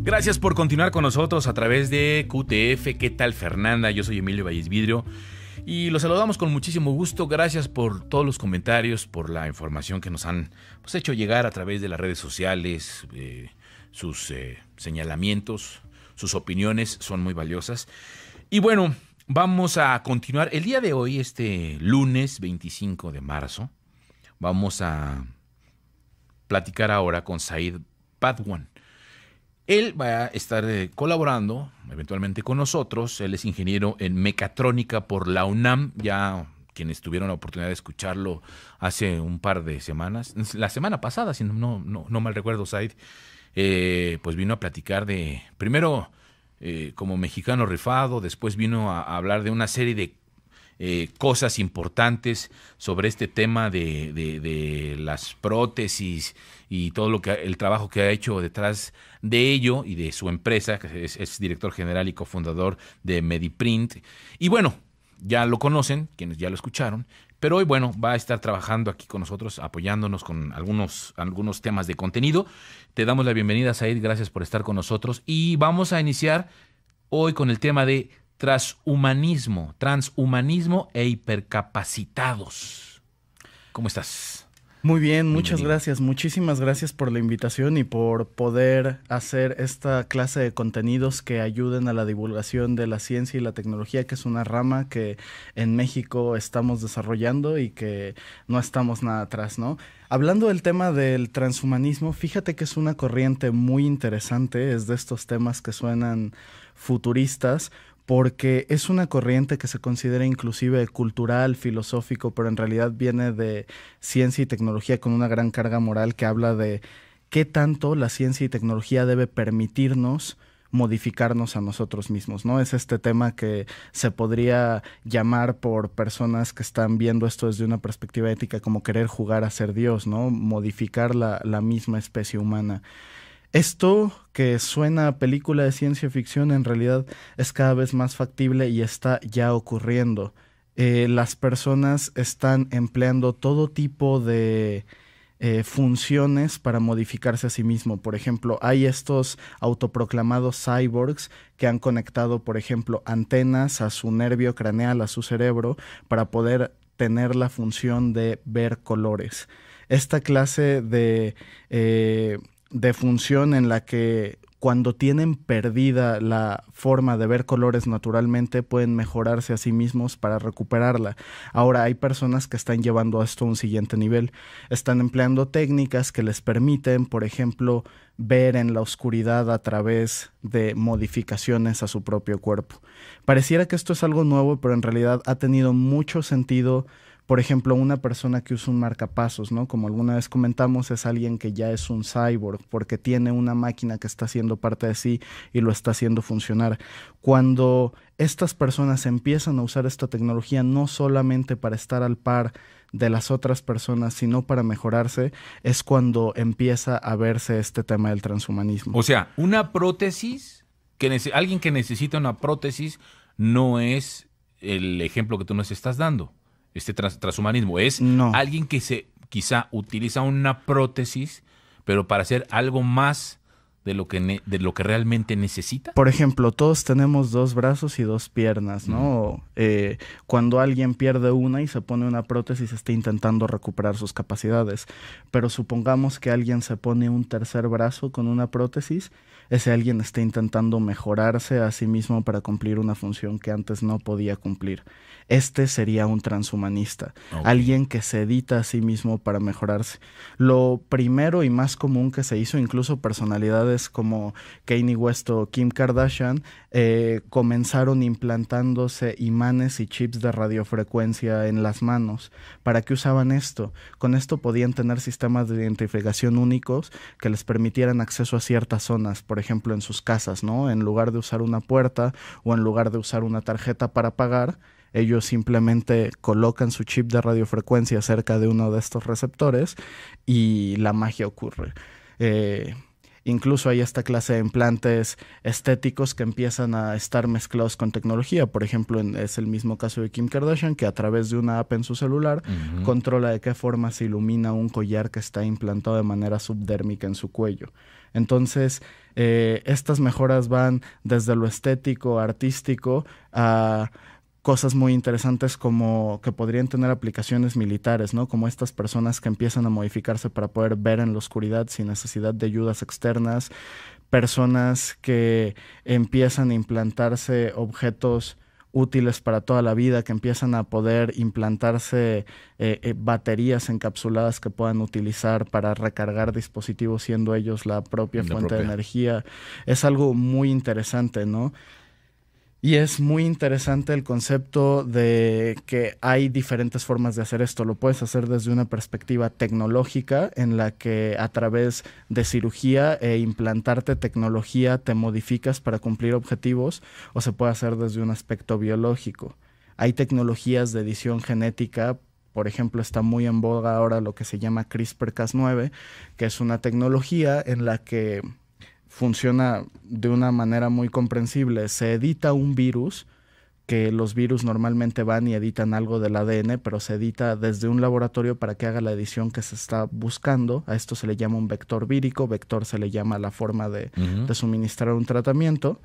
Gracias por continuar con nosotros a través de QTF. ¿Qué tal, Fernanda? Yo soy Emilio Valles Vidrio y los saludamos con muchísimo gusto. Gracias por todos los comentarios, por la información que nos han hecho llegar a través de las redes sociales, sus señalamientos, sus opiniones son muy valiosas. Y bueno, vamos a continuar. El día de hoy, este lunes 25 de marzo, vamos a platicar ahora con Said Bhadwan. Él va a estar colaborando eventualmente con nosotros. Él es ingeniero en mecatrónica por la UNAM. Ya quienes tuvieron la oportunidad de escucharlo hace un par de semanas, la semana pasada, si no mal recuerdo, Said, pues vino a platicar de, primero como mexicano rifado, después vino a hablar de una serie de cosas importantes sobre este tema de las prótesis y todo el trabajo que ha hecho detrás de ello y de su empresa, que es director general y cofundador de Mediprint. Y bueno, ya lo conocen, quienes ya lo escucharon, pero hoy, bueno, va a estar trabajando aquí con nosotros, apoyándonos con algunos temas de contenido. Te damos la bienvenida, Said, gracias por estar con nosotros y vamos a iniciar hoy con el tema de transhumanismo e hipercapacitados. ¿Cómo estás? Muy bien, muchas gracias. Muchísimas gracias por la invitación y por poder hacer esta clase de contenidos que ayuden a la divulgación de la ciencia y la tecnología, que es una rama que en México estamos desarrollando y que no estamos nada atrás, ¿no? Hablando del tema del transhumanismo, fíjate que es una corriente muy interesante, es de estos temas que suenan futuristas, porque es una corriente que se considera inclusive cultural, filosófico, pero en realidad viene de ciencia y tecnología con una gran carga moral que habla de qué tanto la ciencia y tecnología debe permitirnos modificarnos a nosotros mismos, ¿no? Es este tema que se podría llamar por personas que están viendo esto desde una perspectiva ética como querer jugar a ser Dios, ¿no? Modificar la misma especie humana. Esto que suena a película de ciencia ficción en realidad es cada vez más factible y está ya ocurriendo. Las personas están empleando todo tipo de funciones para modificarse a sí mismo. Por ejemplo, hay estos autoproclamados cyborgs que han conectado, por ejemplo, antenas a su nervio craneal, a su cerebro, para poder tener la función de ver colores. Esta clase de función en la que cuando tienen perdida la forma de ver colores naturalmente pueden mejorarse a sí mismos para recuperarla. Ahora hay personas que están llevando esto a un siguiente nivel. Están empleando técnicas que les permiten, por ejemplo, ver en la oscuridad a través de modificaciones a su propio cuerpo. Pareciera que esto es algo nuevo, pero en realidad ha tenido mucho sentido. Por ejemplo, una persona que usa un marcapasos, ¿no? Como alguna vez comentamos, es alguien que ya es un cyborg porque tiene una máquina que está haciendo parte de sí y lo está haciendo funcionar. Cuando estas personas empiezan a usar esta tecnología no solamente para estar al par de las otras personas, sino para mejorarse, es cuando empieza a verse este tema del transhumanismo. O sea, una prótesis, alguien que necesita una prótesis no es el ejemplo que tú nos estás dando. Este transhumanismo es alguien que quizá utiliza una prótesis, pero para hacer algo más de lo que realmente necesita. Por ejemplo, todos tenemos 2 brazos y 2 piernas, ¿no? Cuando alguien pierde una y se pone una prótesis, está intentando recuperar sus capacidades. Pero supongamos que alguien se pone un tercer brazo con una prótesis, ese alguien está intentando mejorarse a sí mismo para cumplir una función que antes no podía cumplir. Este sería un transhumanista, alguien que se edita a sí mismo para mejorarse. Lo primero y más común que se hizo, incluso personalidades celebridades como Kanye West o Kim Kardashian comenzaron implantándose imanes y chips de radiofrecuencia en las manos. ¿Para qué usaban esto? Con esto podían tener sistemas de identificación únicos que les permitieran acceso a ciertas zonas, por ejemplo en sus casas, ¿no? En lugar de usar una puerta o en lugar de usar una tarjeta para pagar, ellos simplemente colocan su chip de radiofrecuencia cerca de uno de estos receptores y la magia ocurre. Incluso hay esta clase de implantes estéticos que empiezan a estar mezclados con tecnología. Por ejemplo, es el mismo caso de Kim Kardashian, que a través de una app en su celular controla de qué forma se ilumina un collar que está implantado de manera subdérmica en su cuello. Entonces, estas mejoras van desde lo estético, artístico, a cosas muy interesantes como que podrían tener aplicaciones militares, ¿no? Como estas personas que empiezan a modificarse para poder ver en la oscuridad sin necesidad de ayudas externas, personas que empiezan a implantarse objetos útiles para toda la vida, que empiezan a poder implantarse baterías encapsuladas que puedan utilizar para recargar dispositivos, siendo ellos la propia fuente de energía. Es algo muy interesante, ¿no? Y es muy interesante el concepto de que hay diferentes formas de hacer esto. Lo puedes hacer desde una perspectiva tecnológica, en la que a través de cirugía e implantarte tecnología te modificas para cumplir objetivos, o se puede hacer desde un aspecto biológico. Hay tecnologías de edición genética. Por ejemplo, está muy en boga ahora lo que se llama CRISPR-Cas9, que es una tecnología en la que funciona de una manera muy comprensible. Se edita un virus, que los virus normalmente van y editan algo del ADN, pero se edita desde un laboratorio para que haga la edición que se está buscando. A esto se le llama un vector vírico. Vector se le llama la forma de suministrar un tratamiento.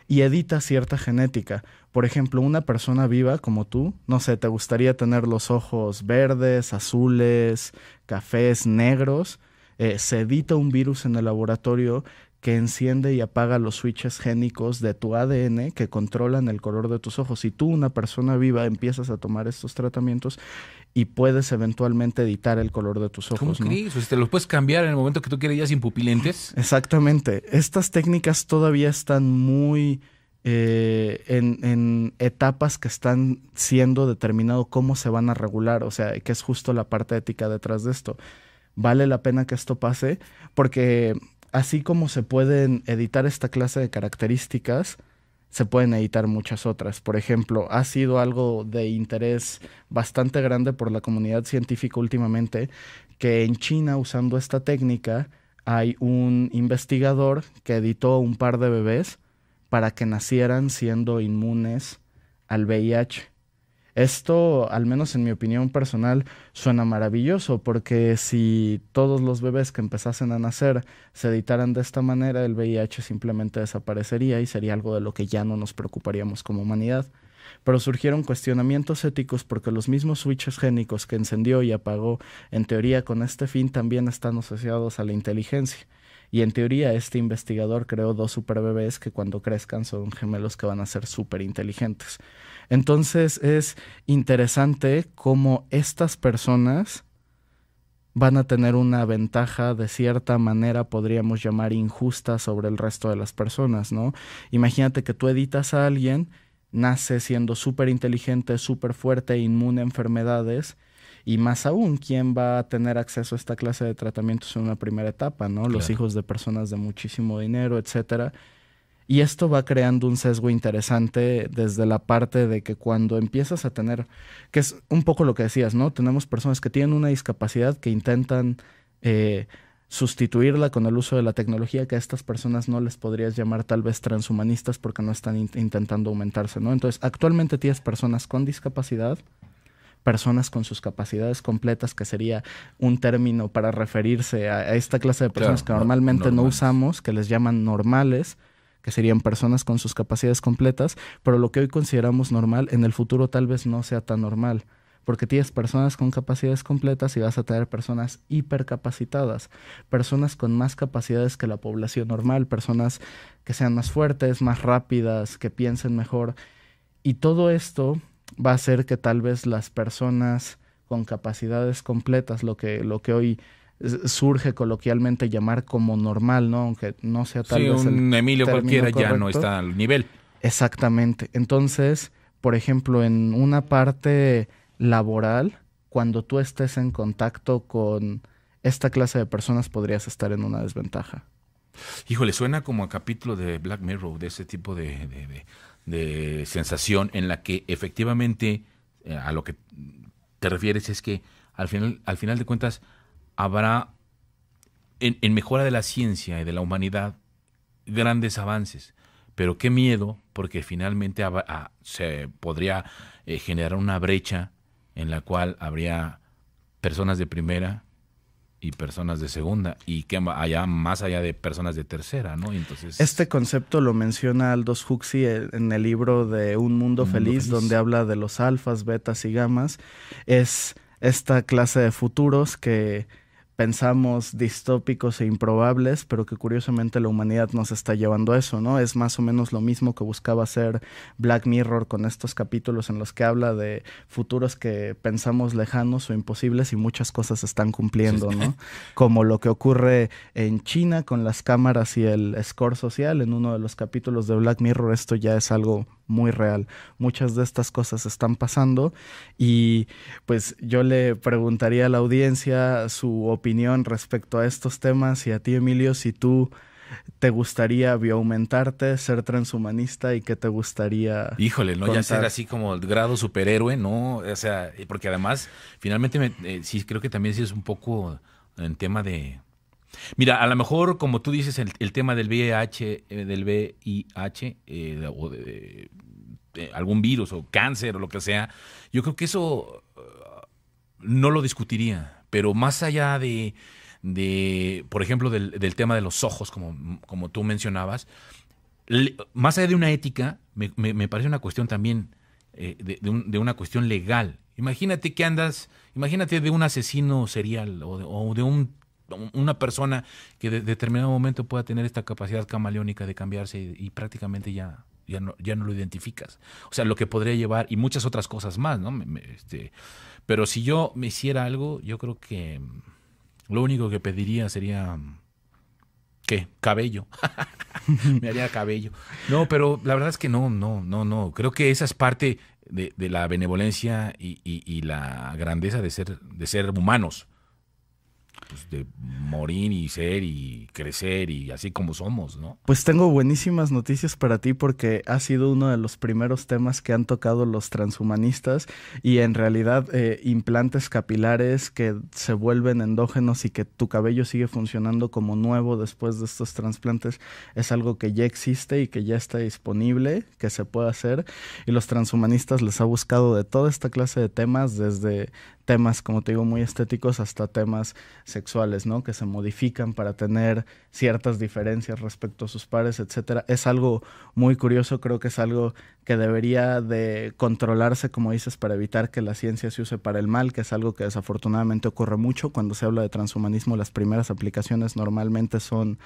Y edita cierta genética. Por ejemplo, una persona viva como tú, no sé, ¿te gustaría tener los ojos verdes, azules, cafés, negros? Se edita un virus en el laboratorio que enciende y apaga los switches génicos de tu ADN que controlan el color de tus ojos. Si tú, una persona viva, empiezas a tomar estos tratamientos y puedes eventualmente editar el color de tus ojos. ¿Cómo ¿no? crees? O sea, ¿te los puedes cambiar en el momento que tú quieras ya sin pupilentes? Exactamente. Estas técnicas todavía están muy en etapas que están siendo determinado cómo se van a regular. O sea, que es justo la parte ética detrás de esto. Vale la pena que esto pase porque así como se pueden editar esta clase de características, se pueden editar muchas otras. Por ejemplo, ha sido algo de interés bastante grande por la comunidad científica últimamente que en China, usando esta técnica, hay un investigador que editó un par de bebés para que nacieran siendo inmunes al VIH. Esto, al menos en mi opinión personal, suena maravilloso, porque si todos los bebés que empezasen a nacer se editaran de esta manera, el VIH simplemente desaparecería y sería algo de lo que ya no nos preocuparíamos como humanidad. Pero surgieron cuestionamientos éticos porque los mismos switches génicos que encendió y apagó, en teoría con este fin, también están asociados a la inteligencia. Y en teoría este investigador creó 2 superbebés que cuando crezcan son gemelos que van a ser súper inteligentes. Entonces es interesante cómo estas personas van a tener una ventaja de cierta manera, podríamos llamar injusta, sobre el resto de las personas, ¿no? Imagínate que tú editas a alguien, nace siendo súper inteligente, súper fuerte, inmune a enfermedades. Y más aún, ¿quién va a tener acceso a esta clase de tratamientos en una primera etapa, ¿no? Claro. Los hijos de personas de muchísimo dinero, etcétera. Y esto va creando un sesgo interesante desde la parte de que cuando empiezas a tener, que es un poco lo que decías, ¿no? Tenemos personas que tienen una discapacidad que intentan sustituirla con el uso de la tecnología, que a estas personas no les podrías llamar tal vez transhumanistas porque no están intentando aumentarse, ¿no? Entonces, actualmente tienes personas con discapacidad, personas con sus capacidades completas, que sería un término para referirse a esta clase de personas que normalmente no usamos, que les llaman normales, que serían personas con sus capacidades completas, pero lo que hoy consideramos normal, en el futuro tal vez no sea tan normal, porque tienes personas con capacidades completas y vas a tener personas hipercapacitadas, personas con más capacidades que la población normal, personas que sean más fuertes, más rápidas, que piensen mejor, y todo esto va a hacer que tal vez las personas con capacidades completas, lo que hoy surge coloquialmente llamar como normal, ¿no? Aunque no sea tal vez un Emilio cualquiera correcto. Ya no está al nivel. Exactamente. Entonces, por ejemplo, en una parte laboral, cuando tú estés en contacto con esta clase de personas, podrías estar en una desventaja. Híjole, suena como a capítulo de Black Mirror, de ese tipo de sensación en la que efectivamente a lo que te refieres es que al final de cuentas habrá en mejora de la ciencia y de la humanidad grandes avances, pero qué miedo, porque finalmente se podría generar una brecha en la cual habría personas de primera y personas de segunda, y que haya más allá de personas de tercera, ¿no? Y entonces este concepto lo menciona Aldous Huxley en el libro de Un Mundo Feliz, donde habla de los alfas, betas y gamas. Es esta clase de futuros que pensamos distópicos e improbables, pero que curiosamente la humanidad nos está llevando a eso, ¿no? Es más o menos lo mismo que buscaba hacer Black Mirror con estos capítulos en los que habla de futuros que pensamos lejanos o imposibles y muchas cosas se están cumpliendo, ¿no? Como lo que ocurre en China con las cámaras y el score social. En uno de los capítulos de Black Mirror esto ya es algo muy real. Muchas de estas cosas están pasando y pues yo le preguntaría a la audiencia su opinión respecto a estos temas, y a ti, Emilio, si tú te gustaría bioaumentarte, ser transhumanista, y qué te gustaría Híjole, no, contar. ya ser así como el grado superhéroe, ¿no? O sea, porque además, finalmente, sí, creo que también sí es un poco en tema de... Mira, a lo mejor, como tú dices, el tema del VIH, o de algún virus o cáncer o lo que sea, yo creo que eso no lo discutiría, pero más allá de por ejemplo, del tema de los ojos, como tú mencionabas, más allá de una ética, me parece una cuestión también de una cuestión legal. Imagínate de un asesino serial o de una persona que de determinado momento pueda tener esta capacidad camaleónica de cambiarse y prácticamente ya no lo identificas. O sea, lo que podría llevar, y muchas otras cosas más, ¿no? Pero si yo me hiciera algo, yo creo que lo único que pediría sería... ¿Qué? Cabello. Me haría cabello. No, pero la verdad es que no. Creo que esa es parte de la benevolencia y la grandeza de ser humanos. Pues de morir y ser y crecer y así como somos, ¿no? Pues tengo buenísimas noticias para ti, porque ha sido uno de los primeros temas que han tocado los transhumanistas, y en realidad implantes capilares que se vuelven endógenos y que tu cabello sigue funcionando como nuevo después de estos trasplantes es algo que ya existe y que ya está disponible, que se puede hacer, y los transhumanistas les ha buscado de toda esta clase de temas, desde temas, como te digo, muy estéticos hasta temas sexuales, ¿no? Que se modifican para tener ciertas diferencias respecto a sus pares, etcétera. Es algo muy curioso, creo que es algo que debería de controlarse, como dices, para evitar que la ciencia se use para el mal, que es algo que desafortunadamente ocurre mucho. Cuando se habla de transhumanismo, las primeras aplicaciones normalmente son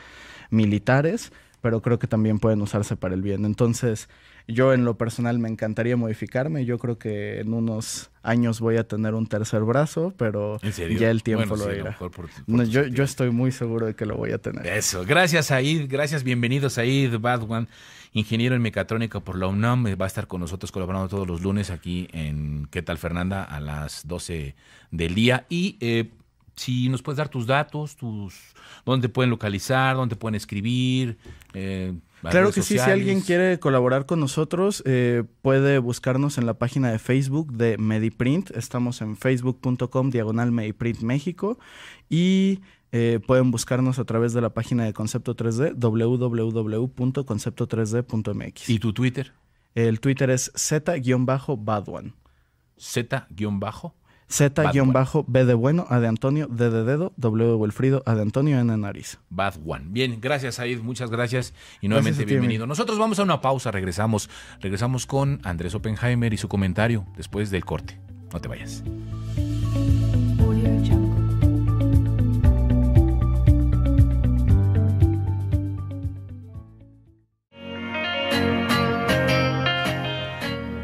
militares, pero creo que también pueden usarse para el bien. Entonces, yo en lo personal me encantaría modificarme. Yo creo que en unos años voy a tener un tercer brazo, pero ¿En serio? ya el tiempo Bueno, lo sí, dirá. No, Yo estoy muy seguro de que lo voy a tener. Eso, gracias Said, gracias, bienvenido Said Bhadwan, ingeniero en mecatrónica por la UNAM, va a estar con nosotros colaborando todos los lunes aquí en ¿Qué tal, Fernanda? A las 12 del día. Y si nos puedes dar tus datos, dónde pueden localizar, dónde pueden escribir. Claro que sí, si alguien quiere colaborar con nosotros, puede buscarnos en la página de Facebook de Mediprint. Estamos en facebook.com/Mediprint México, y pueden buscarnos a través de la página de Concepto 3D, www.concepto3d.mx. ¿Y tu Twitter? El Twitter es Z-Badwan. Z-bajo. Z-B de bueno, A de Antonio, D de dedo, W de Wilfrido, A de Antonio, N de nariz. Bhadwan. Bien, gracias Said, muchas gracias y nuevamente Gracias a ti, bienvenido. Nosotros vamos a una pausa, regresamos con Andrés Oppenheimer y su comentario después del corte. No te vayas.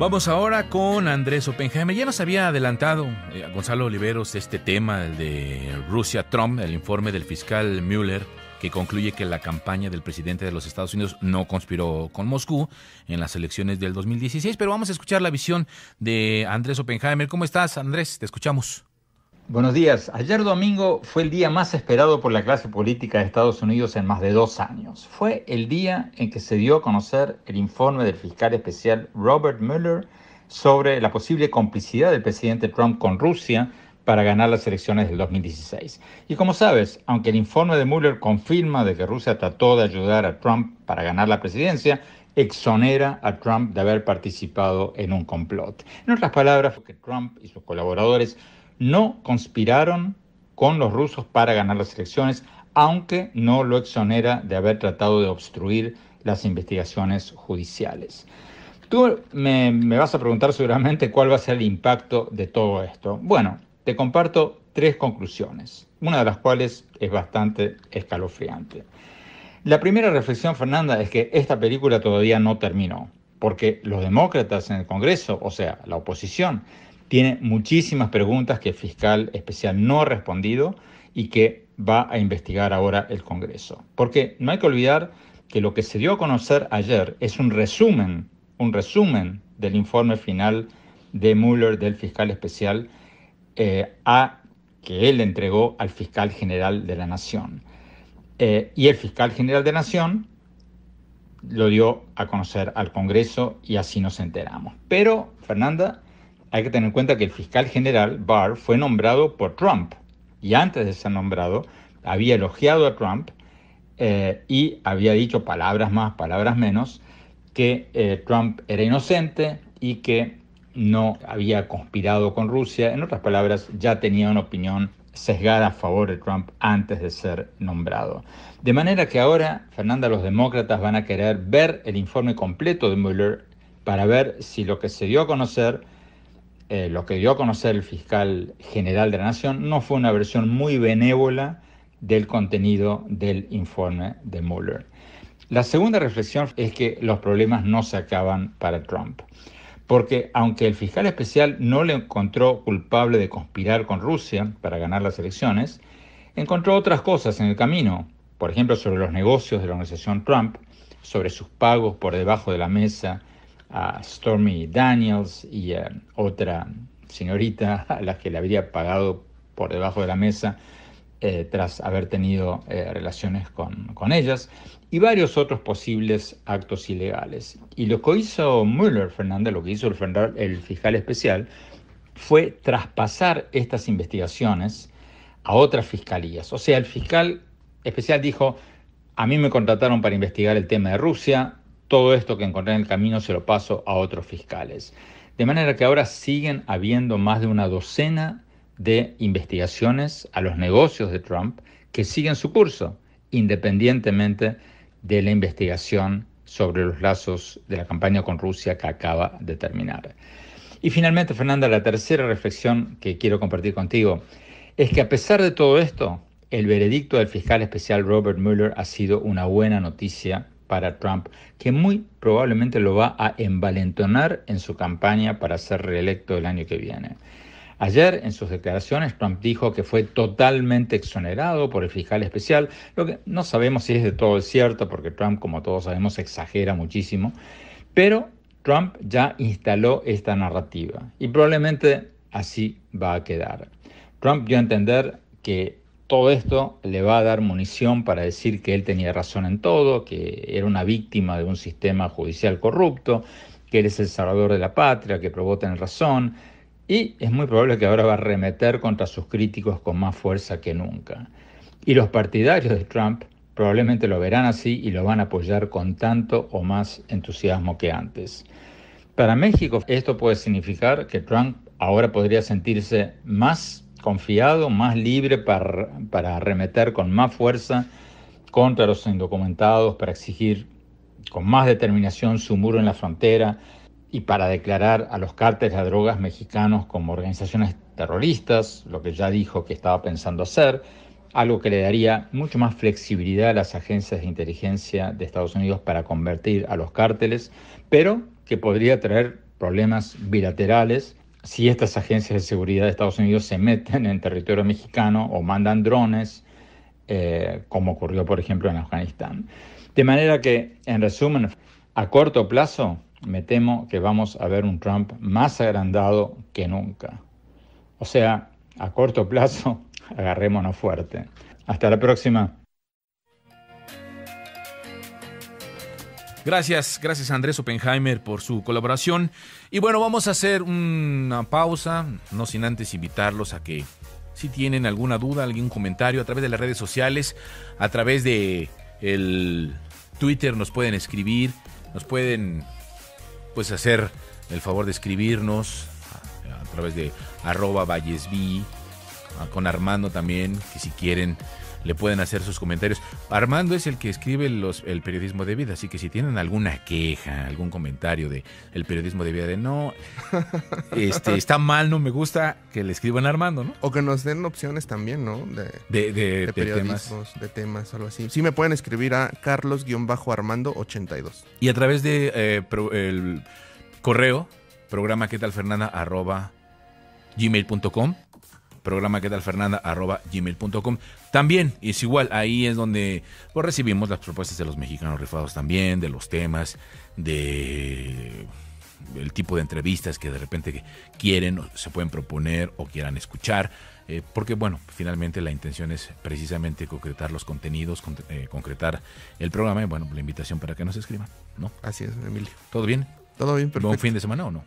Vamos ahora con Andrés Oppenheimer. Ya nos había adelantado Gonzalo Oliveros este tema, el de Rusia-Trump, el informe del fiscal Mueller, que concluye que la campaña del presidente de los Estados Unidos no conspiró con Moscú en las elecciones del 2016. Pero vamos a escuchar la visión de Andrés Oppenheimer. ¿Cómo estás, Andrés? Te escuchamos. Buenos días. Ayer domingo fue el día más esperado por la clase política de Estados Unidos en más de 2 años. Fue el día en que se dio a conocer el informe del fiscal especial Robert Mueller sobre la posible complicidad del presidente Trump con Rusia para ganar las elecciones del 2016. Y como sabes, aunque el informe de Mueller confirma de que Rusia trató de ayudar a Trump para ganar la presidencia, exonera a Trump de haber participado en un complot. En otras palabras, que Trump y sus colaboradores no conspiraron con los rusos para ganar las elecciones, aunque no lo exonera de haber tratado de obstruir las investigaciones judiciales. Tú me vas a preguntar seguramente cuál va a ser el impacto de todo esto. Bueno, te comparto 3 conclusiones, una de las cuales es bastante escalofriante. La primera reflexión, Fernanda, es que esta película todavía no terminó, porque los demócratas en el Congreso, o sea, la oposición, tiene muchísimas preguntas que el fiscal especial no ha respondido y que va a investigar ahora el Congreso. Porque no hay que olvidar que lo que se dio a conocer ayer es un resumen del informe final de Mueller, del fiscal especial, que él entregó al fiscal general de la Nación. Y el fiscal general de la Nación lo dio a conocer al Congreso y así nos enteramos. Pero, Fernanda, hay que tener en cuenta que el fiscal general, Barr, fue nombrado por Trump. Y antes de ser nombrado, había elogiado a Trump y había dicho palabras más, palabras menos, que Trump era inocente y que no había conspirado con Rusia. En otras palabras, ya tenía una opinión sesgada a favor de Trump antes de ser nombrado. De manera que ahora, Fernanda, los demócratas van a querer ver el informe completo de Mueller para ver si lo que se dio a conocer, lo que dio a conocer el fiscal general de la Nación, no fue una versión muy benévola del contenido del informe de Mueller. La segunda reflexión es que los problemas no se acaban para Trump. Porque aunque el fiscal especial no le encontró culpable de conspirar con Rusia para ganar las elecciones, encontró otras cosas en el camino. Por ejemplo, sobre los negocios de la organización Trump, sobre sus pagos por debajo de la mesa a Stormy Daniels y a otra señorita a la que le habría pagado por debajo de la mesa tras haber tenido relaciones con ellas, y varios otros posibles actos ilegales. Y lo que hizo Mueller, Fernanda, lo que hizo el fiscal especial, fue traspasar estas investigaciones a otras fiscalías. O sea, el fiscal especial dijo: a mí me contrataron para investigar el tema de Rusia, todo esto que encontré en el camino se lo paso a otros fiscales. De manera que ahora siguen habiendo más de una docena de investigaciones a los negocios de Trump que siguen su curso, independientemente de la investigación sobre los lazos de la campaña con Rusia que acaba de terminar. Y finalmente, Fernanda, la tercera reflexión que quiero compartir contigo es que a pesar de todo esto, el veredicto del fiscal especial Robert Mueller ha sido una buena noticia para Trump, que muy probablemente lo va a envalentonar en su campaña para ser reelecto el año que viene. Ayer, en sus declaraciones, Trump dijo que fue totalmente exonerado por el fiscal especial, lo que no sabemos si es de todo cierto, porque Trump, como todos sabemos, exagera muchísimo, pero Trump ya instaló esta narrativa y probablemente así va a quedar. Trump dio a entender que todo esto le va a dar munición para decir que él tenía razón en todo, que era una víctima de un sistema judicial corrupto, que él es el salvador de la patria, que probó tener razón. Y es muy probable que ahora va a arremeter contra sus críticos con más fuerza que nunca. Y los partidarios de Trump probablemente lo verán así y lo van a apoyar con tanto o más entusiasmo que antes. Para México, esto puede significar que Trump ahora podría sentirse más confiado, más libre para arremeter con más fuerza contra los indocumentados, para exigir con más determinación su muro en la frontera, y para declarar a los cárteles de drogas mexicanos como organizaciones terroristas, lo que ya dijo que estaba pensando hacer, algo que le daría mucho más flexibilidad a las agencias de inteligencia de Estados Unidos para convertir a los cárteles, pero que podría traer problemas bilaterales si estas agencias de seguridad de Estados Unidos se meten en territorio mexicano o mandan drones, como ocurrió, por ejemplo, en Afganistán. De manera que, en resumen, a corto plazo, me temo que vamos a ver un Trump más agrandado que nunca. O sea, a corto plazo, agarrémonos fuerte. Hasta la próxima. Gracias Andrés Oppenheimer por su colaboración. Y bueno, vamos a hacer una pausa, no sin antes invitarlos a que, si tienen alguna duda, algún comentario, a través de las redes sociales, a través de el Twitter nos pueden escribir, nos pueden pues hacer el favor de escribirnos a través de @vallesvi, con Armando también, que si quieren le pueden hacer sus comentarios. Armando es el que escribe el periodismo de vida, así que si tienen alguna queja, algún comentario de el periodismo de vida, de no, está mal, no me gusta, que le escriban a Armando, ¿no? O que nos den opciones también, ¿no? De periodismos, de temas, algo así. Sí me pueden escribir a Carlos-Armando82. Y a través de el correo, programa que tal Fernanda @gmail.com, programa que tal Fernanda @gmail.com. También es igual, ahí es donde pues, recibimos las propuestas de los mexicanos rifados también, de los temas, de el tipo de entrevistas que de repente quieren o se pueden proponer o quieran escuchar, porque bueno, finalmente la intención es precisamente concretar los contenidos, concretar el programa, y bueno, la invitación para que nos escriban, ¿no? Así es, Emilio. ¿Todo bien? Todo bien, perfecto. ¿Buen fin de semana o no?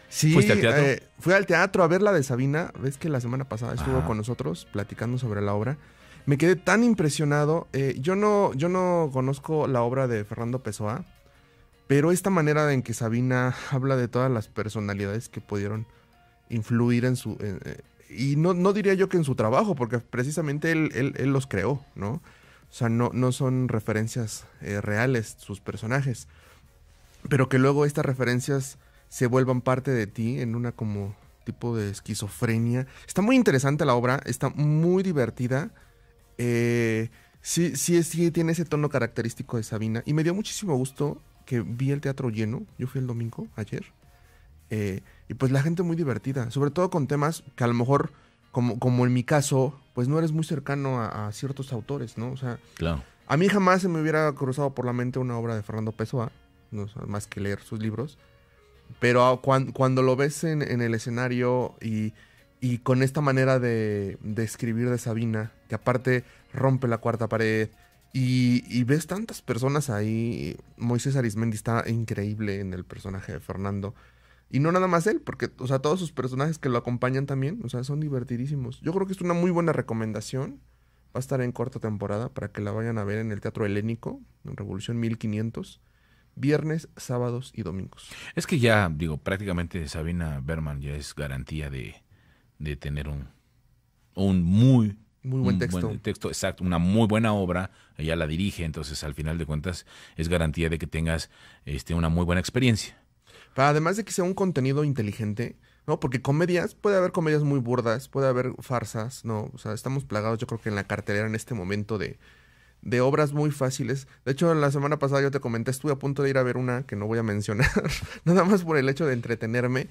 Sí, ¿fuiste al teatro? Fui al teatro a ver la de Sabina. Ves que la semana pasada estuvo con nosotros platicando sobre la obra. Me quedé tan impresionado. Yo no conozco la obra de Fernando Pessoa, pero esta manera en que Sabina habla de todas las personalidades que pudieron influir en su... y no diría yo que en su trabajo, porque precisamente él los creó, ¿no? O sea, no son referencias reales sus personajes, pero que luego estas referencias se vuelvan parte de ti en una como tipo de esquizofrenia. Está muy interesante la obra, está muy divertida. Sí tiene ese tono característico de Sabina. Y me dio muchísimo gusto que vi el teatro lleno. Yo fui el domingo, ayer. Y pues la gente muy divertida, sobre todo con temas que a lo mejor, como en mi caso, pues no eres muy cercano a ciertos autores, ¿no? O sea, claro. A mí jamás se me hubiera cruzado por la mente una obra de Fernando Pessoa, no más que leer sus libros. Pero cuando lo ves en el escenario y con esta manera de escribir de Sabina, que aparte rompe la cuarta pared, y ves tantas personas ahí. Moisés Arizmendi está increíble en el personaje de Fernando. Y no nada más él, porque, o sea, todos sus personajes que lo acompañan también, o sea, son divertidísimos. Yo creo que es una muy buena recomendación. Va a estar en corta temporada para que la vayan a ver en el Teatro Helénico, en Revolución 1500. Viernes, sábados y domingos. Es que ya, prácticamente Sabina Berman ya es garantía de tener un muy buen texto. Exacto, una muy buena obra. Ella la dirige, entonces al final de cuentas es garantía de que tengas una muy buena experiencia. Pero además de que sea un contenido inteligente, ¿no? Porque puede haber comedias muy burdas, puede haber farsas, ¿no? O sea, estamos plagados, yo creo que en la cartelera en este momento de obras muy fáciles. De hecho, la semana pasada yo te comenté, estuve a punto de ir a ver una que no voy a mencionar, nada más por el hecho de entretenerme,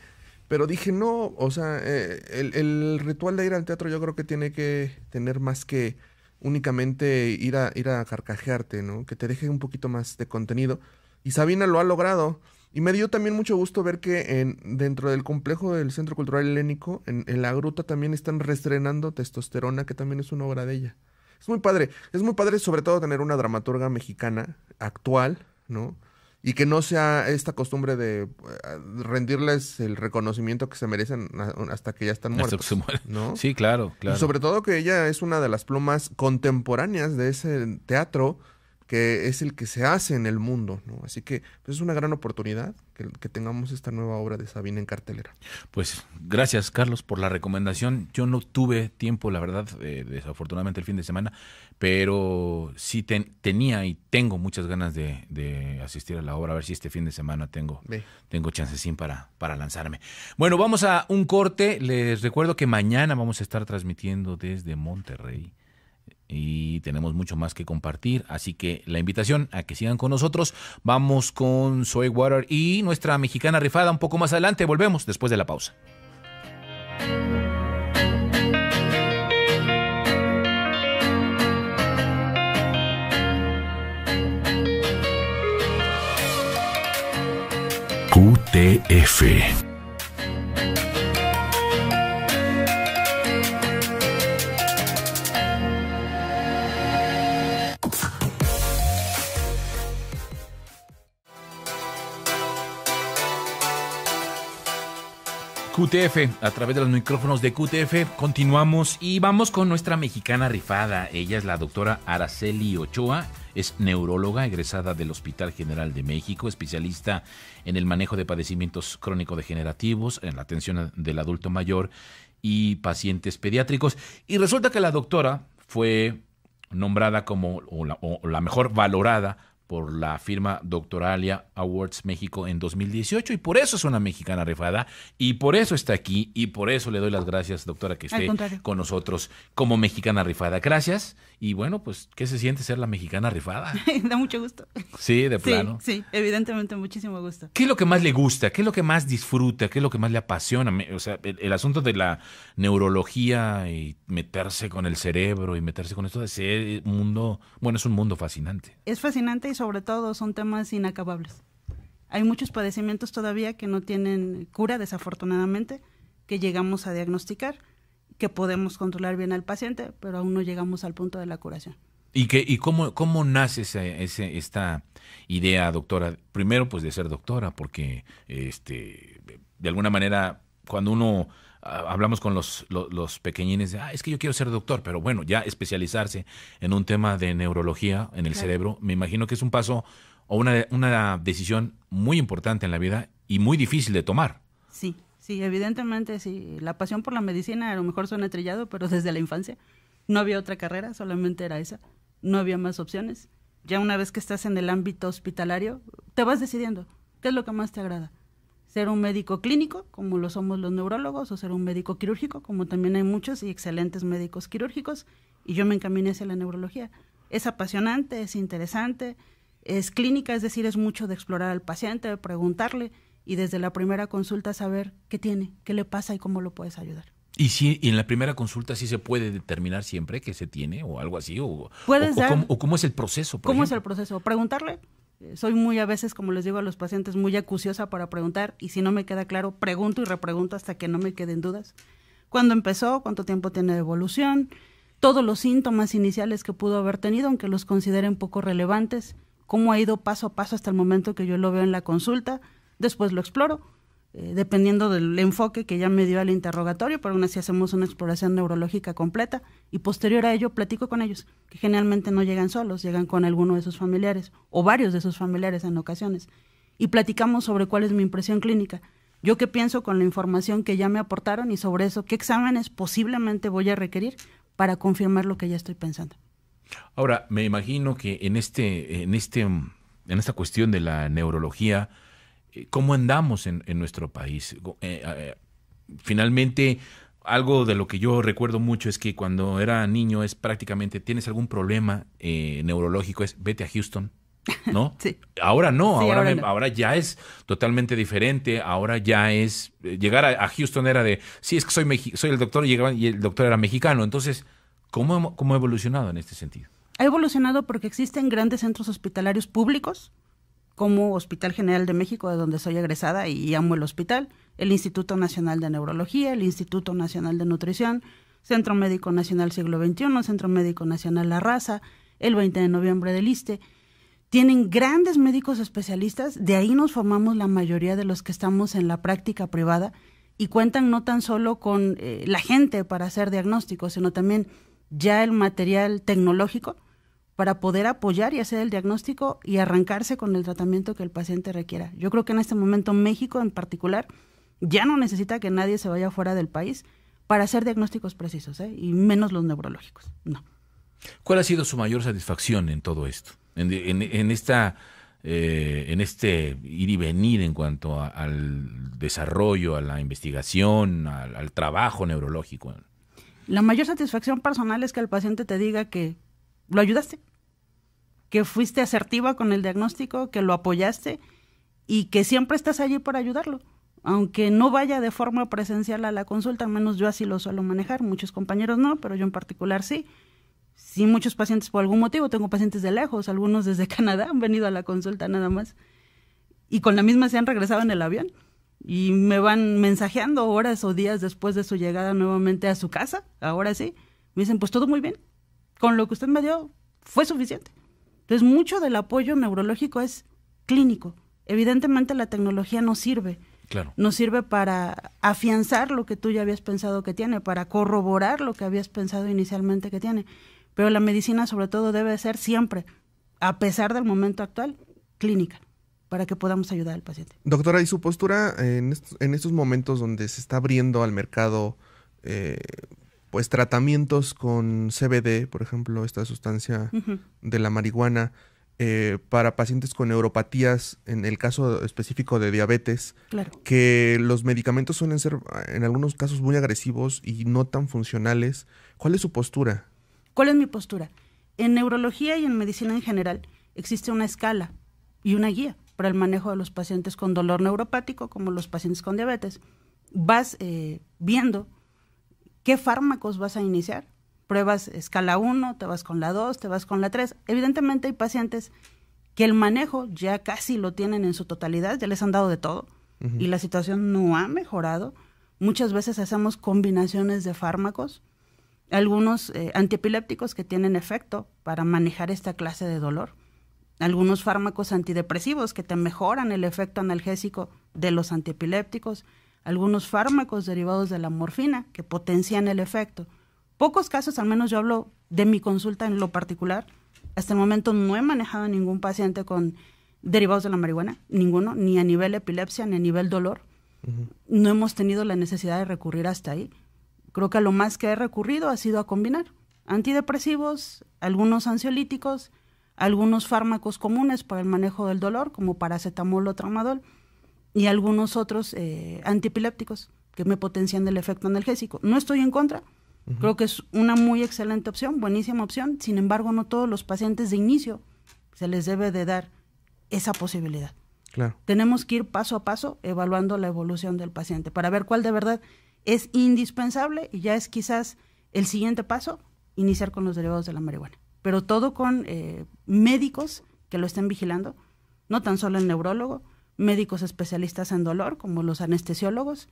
pero dije, no, o sea, el ritual de ir al teatro yo creo que tiene que tener más que únicamente ir a carcajearte, ¿no? Que te deje un poquito más de contenido. Y Sabina lo ha logrado. Y me dio también mucho gusto ver que dentro del complejo del Centro Cultural Helénico, en la Gruta también están reestrenando Testosterona, que también es una obra de ella. Es muy padre sobre todo tener una dramaturga mexicana actual, ¿no? Y que no sea esta costumbre de rendirles el reconocimiento que se merecen hasta que ya están muertos, hasta que se mueren, ¿no? Sí, claro. Y sobre todo que ella es una de las plumas contemporáneas de ese teatro que es el que se hace en el mundo, ¿no? Así que pues, es una gran oportunidad que tengamos esta nueva obra de Sabina en cartelera. Pues gracias, Carlos, por la recomendación. Yo no tuve tiempo, la verdad, desafortunadamente el fin de semana, pero sí tenía y tengo muchas ganas de asistir a la obra, a ver si este fin de semana tengo chancecín para lanzarme. Bueno, vamos a un corte. Les recuerdo que mañana vamos a estar transmitiendo desde Monterrey. y tenemos mucho más que compartir, así que la invitación a que sigan con nosotros. Vamos con Zoe Water y nuestra mexicana rifada un poco más adelante. Volvemos después de la pausa. QTF. QTF, a través de los micrófonos de QTF, continuamos y vamos con nuestra mexicana rifada. Ella es la doctora Araceli Ochoa, es neuróloga egresada del Hospital General de México, especialista en el manejo de padecimientos crónico-degenerativos, en la atención del adulto mayor y pacientes pediátricos. Y resulta que la doctora fue nombrada como la mejor valorada por la firma Doctoralia Awards México en 2018 y por eso es una mexicana rifada y por eso está aquí y por eso le doy las gracias, doctora, que esté con nosotros como mexicana rifada. Gracias y bueno, pues, ¿qué se siente ser la mexicana rifada? Da mucho gusto. Sí, de plano. Sí, evidentemente muchísimo gusto. ¿Qué es lo que más le gusta? ¿Qué es lo que más disfruta? ¿Qué es lo que más le apasiona? O sea, el asunto de la neurología y meterse con el cerebro y meterse con esto de ese mundo, bueno, es un mundo fascinante. Es fascinante y sobre todo son temas inacabables. Hay muchos padecimientos todavía que no tienen cura, desafortunadamente, que llegamos a diagnosticar, que podemos controlar bien al paciente, pero aún no llegamos al punto de la curación. ¿Y cómo nace esta idea, doctora? Primero, pues de ser doctora, porque de alguna manera, cuando uno hablamos con los pequeñines, de, es que yo quiero ser doctor, pero bueno, ya especializarse en un tema de neurología en el cerebro, me imagino que es un paso o una decisión muy importante en la vida y muy difícil de tomar. Sí, evidentemente, sí. La pasión por la medicina a lo mejor suena trillado, pero desde la infancia no había otra carrera, solamente era esa. No había más opciones. Ya una vez que estás en el ámbito hospitalario, te vas decidiendo qué es lo que más te agrada. Ser un médico clínico, como lo somos los neurólogos, o ser un médico quirúrgico, como también hay muchos y excelentes médicos quirúrgicos, y yo me encaminé hacia la neurología. Es apasionante, es interesante, es clínica, es decir, es mucho de explorar al paciente, de preguntarle, y desde la primera consulta saber qué tiene, qué le pasa y cómo lo puedes ayudar. ¿Y en la primera consulta sí se puede determinar siempre qué se tiene o algo así? ¿Cómo es el proceso? ¿Cómo es el proceso? Preguntarle. Soy muy a veces, como les digo a los pacientes, muy acuciosa para preguntar y si no me queda claro, pregunto y repregunto hasta que no me queden dudas. ¿Cuándo empezó? ¿Cuánto tiempo tiene de evolución? Todos los síntomas iniciales que pudo haber tenido, aunque los consideren poco relevantes. ¿Cómo ha ido paso a paso hasta el momento que yo lo veo en la consulta? Después lo exploro, dependiendo del enfoque que ya me dio al interrogatorio, pero aún así hacemos una exploración neurológica completa y posterior a ello platico con ellos, que generalmente no llegan solos, llegan con alguno de sus familiares o varios de sus familiares en ocasiones, y platicamos sobre cuál es mi impresión clínica, yo qué pienso con la información que ya me aportaron y sobre eso qué exámenes posiblemente voy a requerir para confirmar lo que ya estoy pensando. Ahora, me imagino que en esta cuestión de la neurología, ¿cómo andamos en nuestro país? Finalmente, algo de lo que yo recuerdo mucho es que cuando era niño es prácticamente, ¿tienes algún problema neurológico? Es vete a Houston, ¿no? Sí. Ahora no, sí, ahora ya es totalmente diferente. Ahora ya es, llegar a Houston era de, sí, es que soy el doctor y el doctor era mexicano. Entonces, ¿cómo ha evolucionado en este sentido? Ha evolucionado porque existen grandes centros hospitalarios públicos, como Hospital General de México, de donde soy egresada y amo el hospital, el Instituto Nacional de Neurología, el Instituto Nacional de Nutrición, Centro Médico Nacional Siglo XXI, Centro Médico Nacional La Raza, el 20 de noviembre del ISSSTE. Tienen grandes médicos especialistas, de ahí nos formamos la mayoría de los que estamos en la práctica privada y cuentan no tan solo con la gente para hacer diagnósticos, sino también ya el material tecnológico para poder apoyar y hacer el diagnóstico y arrancarse con el tratamiento que el paciente requiera. Yo creo que en este momento México en particular ya no necesita que nadie se vaya fuera del país para hacer diagnósticos precisos, y menos los neurológicos, no. ¿Cuál ha sido su mayor satisfacción en todo esto? En este ir y venir en cuanto al desarrollo, a la investigación, al trabajo neurológico. La mayor satisfacción personal es que el paciente te diga que lo ayudaste, que fuiste asertiva con el diagnóstico, que lo apoyaste y que siempre estás allí para ayudarlo. Aunque no vaya de forma presencial a la consulta, al menos yo así lo suelo manejar, muchos compañeros no, pero yo en particular sí. Sí, muchos pacientes por algún motivo, tengo pacientes de lejos, algunos desde Canadá han venido a la consulta nada más. Y con la misma se han regresado en el avión y me van mensajeando horas o días después de su llegada nuevamente a su casa, ahora sí. Me dicen, pues todo muy bien, con lo que usted me dio fue suficiente. Entonces, mucho del apoyo neurológico es clínico. Evidentemente la tecnología nos sirve. Claro. Nos sirve para afianzar lo que tú ya habías pensado que tiene, para corroborar lo que habías pensado inicialmente que tiene. Pero la medicina sobre todo debe ser siempre, a pesar del momento actual, clínica, para que podamos ayudar al paciente. Doctora, ¿y su postura en estos momentos donde se está abriendo al mercado pues tratamientos con CBD, por ejemplo, esta sustancia de la marihuana, para pacientes con neuropatías, en el caso específico de diabetes, claro, que los medicamentos suelen ser en algunos casos muy agresivos y no tan funcionales? ¿Cuál es su postura? ¿Cuál es mi postura? En neurología y en medicina en general existe una escala y una guía para el manejo de los pacientes con dolor neuropático como los pacientes con diabetes. Vas viendo qué fármacos vas a iniciar. Pruebas escala 1, te vas con la 2, te vas con la 3. Evidentemente hay pacientes que el manejo ya casi lo tienen en su totalidad, ya les han dado de todo y la situación no ha mejorado. Muchas veces hacemos combinaciones de fármacos, algunos antiepilépticos que tienen efecto para manejar esta clase de dolor, algunos fármacos antidepresivos que te mejoran el efecto analgésico de los antiepilépticos, algunos fármacos derivados de la morfina que potencian el efecto. Pocos casos, al menos yo hablo de mi consulta en lo particular, hasta el momento no he manejado a ningún paciente con derivados de la marihuana, ninguno, ni a nivel epilepsia, ni a nivel dolor. No hemos tenido la necesidad de recurrir hasta ahí. Creo que lo más que he recurrido ha sido a combinar antidepresivos, algunos ansiolíticos, algunos fármacos comunes para el manejo del dolor, como paracetamol o tramadol, y algunos otros antiepilépticos que me potencian el efecto analgésico. No estoy en contra. Creo que es una muy excelente opción, buenísima opción. Sin embargo, no todos los pacientes de inicio se les debe de dar esa posibilidad. Claro. Tenemos que ir paso a paso evaluando la evolución del paciente para ver cuál de verdad es indispensable y ya es quizás el siguiente paso, iniciar con los derivados de la marihuana. Pero todo con médicos que lo estén vigilando, no tan solo el neurólogo, médicos especialistas en dolor como los anestesiólogos,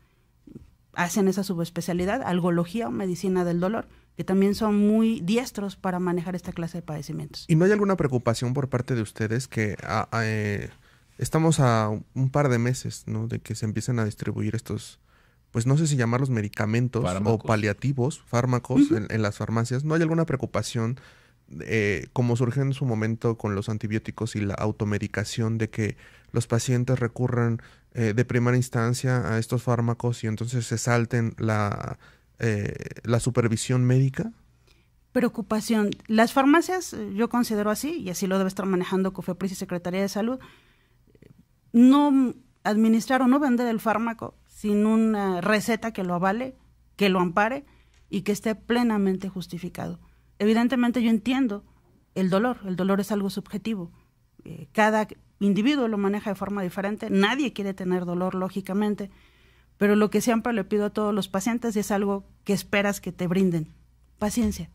hacen esa subespecialidad, algología o medicina del dolor, que también son muy diestros para manejar esta clase de padecimientos. ¿Y no hay alguna preocupación por parte de ustedes que estamos a un par de meses, ¿no?, de que se empiecen a distribuir estos, pues no sé si llamarlos medicamentos o paliativos, fármacos en las farmacias? ¿No hay alguna preocupación, como surgió en su momento con los antibióticos y la automedicación, de que los pacientes recurran de primera instancia a estos fármacos y entonces se salten la supervisión médica? Preocupación. Las farmacias, yo considero así, y así lo debe estar manejando COFEPRIS y Secretaría de Salud, no administrar o no vender el fármaco sin una receta que lo avale, que lo ampare y que esté plenamente justificado. Evidentemente yo entiendo el dolor es algo subjetivo. Cada individuo lo maneja de forma diferente, nadie quiere tener dolor, lógicamente, pero lo que siempre le pido a todos los pacientes es algo que esperas que te brinden: paciencia,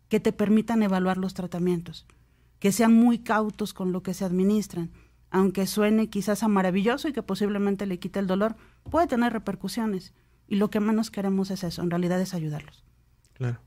que te permitan evaluar los tratamientos, que sean muy cautos con lo que se administran, aunque suene quizás a maravilloso y que posiblemente le quite el dolor, puede tener repercusiones, y lo que menos queremos es eso, en realidad es ayudarlos. Claro.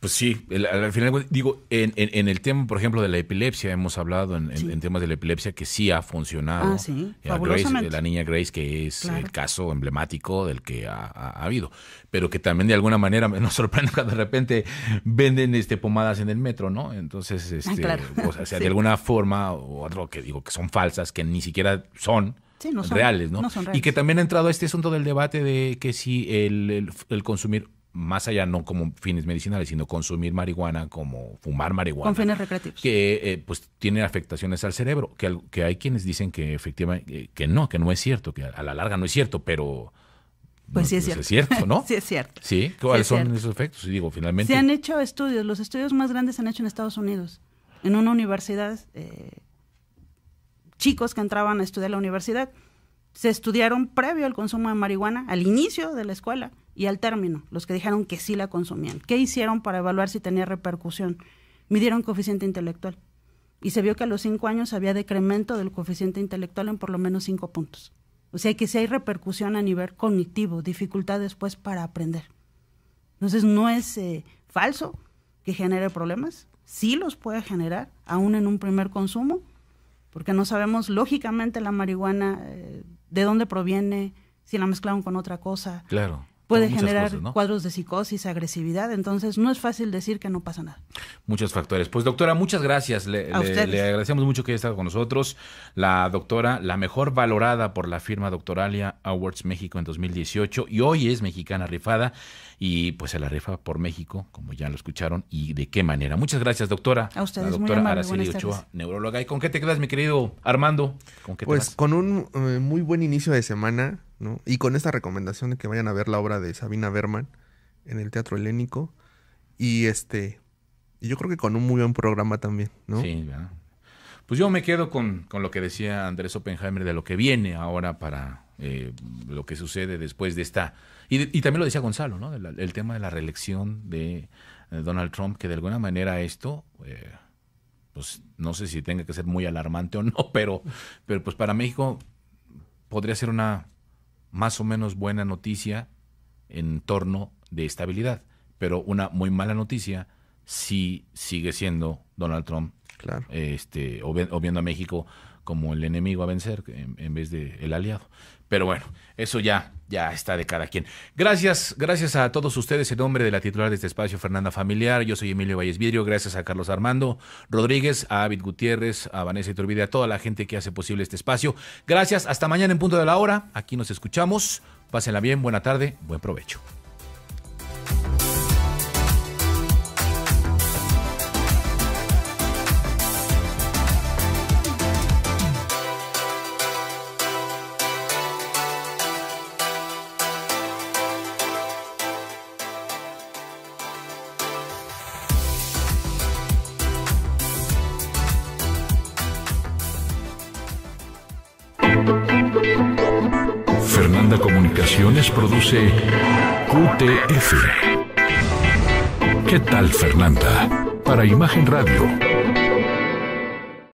Pues sí, al final, digo, en el tema, por ejemplo, de la epilepsia, hemos hablado en temas de la epilepsia que sí ha funcionado. Ah, sí, fabulosamente. La niña Grace, que es claro, el caso emblemático del que ha habido, pero que también de alguna manera nos sorprende cuando de repente venden pomadas en el metro, ¿no? Entonces, claro. o sea, Sí. De alguna forma o otro que digo que son falsas, que ni siquiera son. Sí, no son reales, ¿no? No son reales. Y que también ha entrado a este asunto del debate de que si el consumir, más allá no como fines medicinales, sino consumir marihuana, como fumar marihuana, con fines recreativos, que pues tiene afectaciones al cerebro, que hay quienes dicen que efectivamente que no es cierto, que a la larga no es cierto, pero Pues sí es cierto. Es cierto, ¿no? Sí es cierto. Sí, ¿cuáles Sí es son cierto. esos efectos? Digo, finalmente. Se han hecho estudios, los estudios más grandes se han hecho en Estados Unidos. En una universidad, chicos que entraban a estudiar la universidad, se estudiaron previo al consumo de marihuana, al inicio de la escuela y al término, los que dijeron que sí la consumían. ¿Qué hicieron para evaluar si tenía repercusión? Midieron coeficiente intelectual. Y se vio que a los 5 años había decremento del coeficiente intelectual en por lo menos 5 puntos. O sea que sí hay repercusión a nivel cognitivo, dificultad después para aprender. Entonces no es falso que genere problemas, sí los puede generar, aún en un primer consumo, porque no sabemos lógicamente la marihuana de dónde proviene, si la mezclaron con otra cosa. Claro. Puede Muchas generar cosas, ¿no? cuadros de psicosis, agresividad, entonces no es fácil decir que no pasa nada. Muchos factores. Pues doctora, muchas gracias. Le agradecemos mucho que haya estado con nosotros. La doctora, la mejor valorada por la firma Doctoralia Awards México en 2018 y hoy es mexicana rifada y pues se la rifa por México, como ya lo escucharon, y de qué manera. Muchas gracias, doctora. A ustedes, la muy doctora amable, Araceli buenas Ochoa, tardes. neuróloga. ¿Y con qué te quedas, mi querido Armando? ¿Con qué te Pues vas? con un muy buen inicio de semana, ¿no? Y con esta recomendación de que vayan a ver la obra de Sabina Berman en el Teatro Helénico. Y yo creo que con un muy buen programa también, ¿no? Sí, ¿verdad? Pues yo me quedo con lo que decía Andrés Oppenheimer de lo que viene ahora para lo que sucede después de esta... Y también lo decía Gonzalo, ¿no? El tema de la reelección de Donald Trump, que de alguna manera esto, pues no sé si tenga que ser muy alarmante o no, pero pues para México podría ser una más o menos buena noticia en torno de estabilidad, pero una muy mala noticia si sigue siendo Donald Trump, Claro. o viendo a México como el enemigo a vencer en vez de el aliado. Pero bueno, eso ya está de cada quien. Gracias a todos ustedes en nombre de la titular de este espacio, Fernanda Familiar. Yo soy Emilio Valles Vidrio. Gracias a Carlos Armando Rodríguez, a Avid Gutiérrez, a Vanessa Iturbide, a toda la gente que hace posible este espacio. Gracias. Hasta mañana en punto de la hora. Aquí nos escuchamos. Pásenla bien. Buena tarde. Buen provecho. Fernanda Comunicaciones produce QTF. ¿Qué tal, Fernanda? Para Imagen Radio.